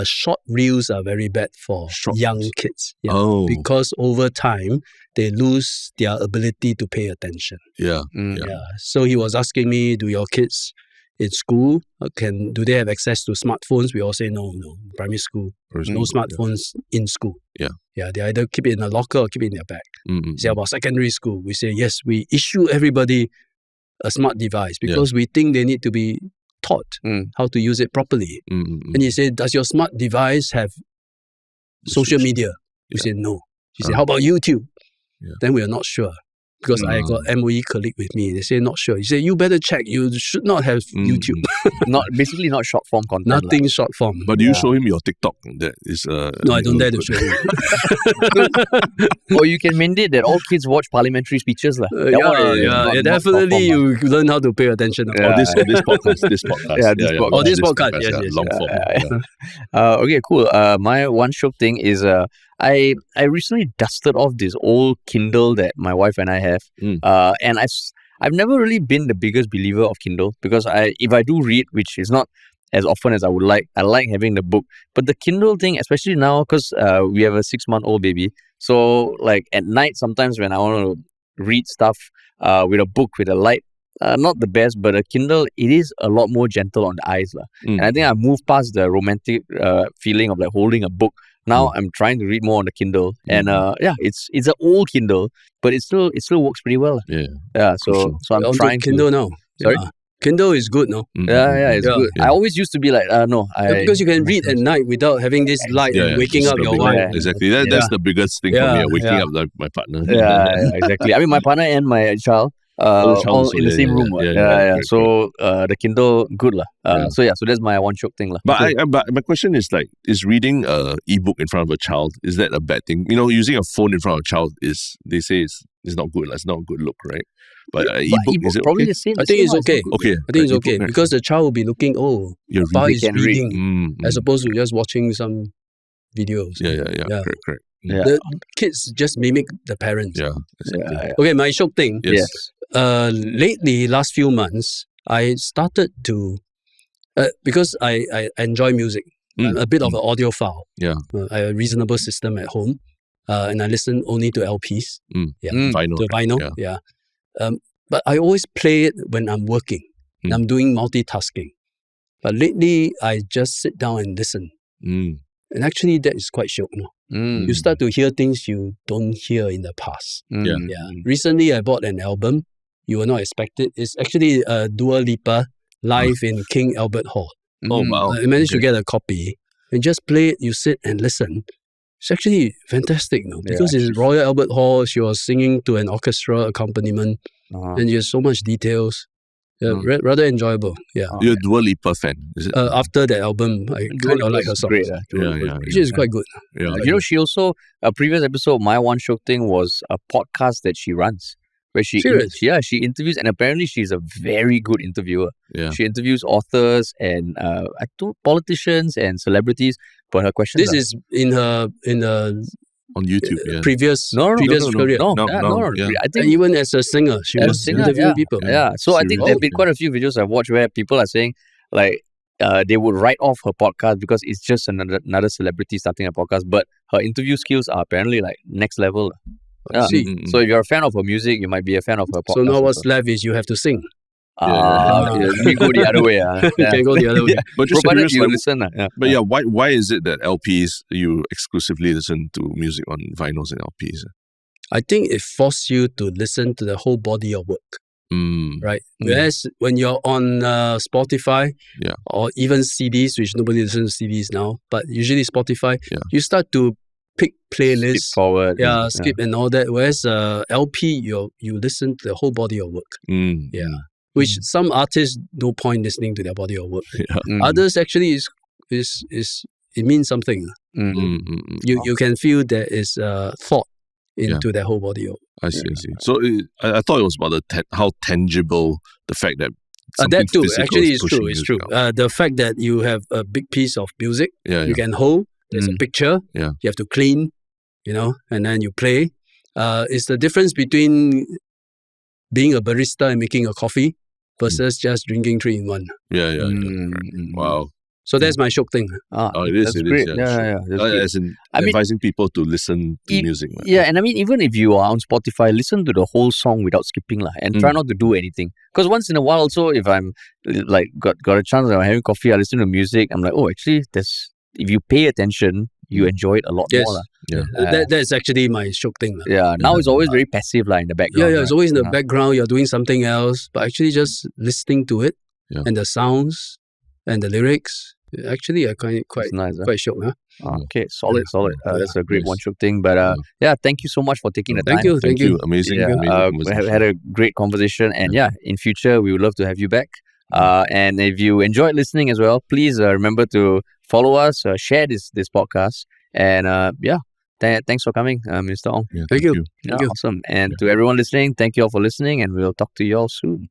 short reels are very bad for young kids. Because over time, they lose their ability to pay attention. So he was asking me, do your kids in school, do they have access to smartphones? We all say no. Primary school, no smartphones in school. They either keep it in a locker or keep it in their bag. Say about secondary school, we say yes, we issue everybody a smart device because we think they need to be taught how to use it properly. And he said, does your smart device have social media? We said no. He said, how about YouTube? Then we are not sure. because I got MOE colleague with me. They say not sure. He said you better check. You should not have YouTube. not short form content. Nothing short form. But do you show him your TikTok? That is no, I don't dare to show him. Or you can mandate that all kids watch parliamentary speeches. Definitely you learn how to pay attention. This podcast. This podcast. Yes. Long form. Okay, cool. My one Shiok thing is I recently dusted off this old Kindle that my wife and I have. And I've never really been the biggest believer of Kindle because if I do read, which is not as often as I would like, I like having the book. But the Kindle thing, especially now, because we have a 6-month-old baby, so like at night sometimes when I want to read stuff with a book with a light, not the best, but a Kindle, it is a lot more gentle on the eyes. And I think I moved past the romantic feeling of like holding a book. Now I'm trying to read more on the Kindle, and it's an old Kindle, but it still works pretty well. So I'm trying Kindle now. Sorry. Kindle is good, no? It's good. I always used to be like, no. Because you can read at night without having this light and waking up your wife. Exactly. That's the biggest thing for me, waking up my partner. Exactly. I mean, my partner and my child, all in the same room. So the Kindle, good lah. So that's my one Shiok thing lah. But my question is like, is reading a ebook in front of a child, is that a bad thing? You know, using a phone in front of a child they say is not good. It's not a good look, right? But ebook, is it probably okay? the same. I think it's okay. Okay. I think it's okay because the child will be looking, Papa is reading, as opposed to just watching some videos. Correct. The kids just mimic the parents. Okay, my Shiok thing. Yes. Lately, last few months, I started to because I enjoy music. I'm a bit of an audiophile. I have a reasonable system at home, and I listen only to LPs. Vinyl. To vinyl. But I always play it when I'm working. I'm doing multitasking. But lately, I just sit down and listen. And actually, that is quite shiok. No? You start to hear things you don't hear in the past. Recently, I bought an album. You will not expect it. It's actually Dua Lipa live in King Albert Hall. Oh, wow. I managed to get a copy. And just play it, you sit and listen. It's actually fantastic, no? Because it's Royal Albert Hall. She was singing to an orchestra accompaniment. And there's so much details. Rather enjoyable. You're a Dua Lipa fan, is it? After that album, I kind of like her songs. She's quite good. You know, she also, a previous episode of My One Shiok Thing was a podcast that she runs. Where she interviews, and apparently she's a very good interviewer. She interviews authors and politicians and celebrities. But her questions is in her on YouTube. Previous career. No. I think even as a singer, she was interviewing people. So I think there have been quite a few videos I've watched where people are saying like they would write off her podcast because it's just another celebrity starting a podcast. But her interview skills are apparently like next level. So if you're a fan of her music, you might be a fan of her podcast. So now what's left is you have to sing. You go the other way. You can go the other way. But just curious, you listen. Why is it that LPs, you exclusively listen to music on vinyls and LPs? I think it forces you to listen to the whole body of work. Right? Whereas when you're on Spotify or even CDs, which nobody listens to CDs now, but usually Spotify, you start to pick playlists, skip forward, skip and all that. Whereas LP, you listen to the whole body of work. Which some artists no point listening to their body of work. Others actually is it means something. You can feel there is thought into their whole body of work. I see. So I thought it was about how tangible the fact that that too actually is true. It's true. The fact that you have a big piece of music you can hold. There's a picture. You have to clean, and then you play. It's the difference between being a barista and making a coffee versus just drinking 3-in-1. Wow. So that's my Shiok thing. It is. Great. As in advising people to listen to music. And I mean, even if you are on Spotify, listen to the whole song without skipping and try not to do anything. Because once in a while also, if I'm like got a chance, I'm having coffee, I listen to music, I'm like, actually, if you pay attention, you enjoy it a lot more. That's actually my Shiok thing. Now it's always very passive in the background. It's always in the background. You're doing something else, but actually just listening to it and the sounds and the lyrics Actually, I quite It's nice, huh? quite shocked, huh? Okay, solid. That's a great Nice. one-shoot thing. But yeah, thank you so much for taking the time. Thank you. Amazing, Yeah, amazing we conversation. had a great conversation, and yeah, in future we would love to have you back. And if you enjoyed listening as well, please remember to follow us, share this podcast, and yeah, thanks for coming, Mr. Ong. Yeah, Thank you. Yeah, Thank you. awesome. And to everyone listening, thank you all for listening, and we'll talk to you all soon.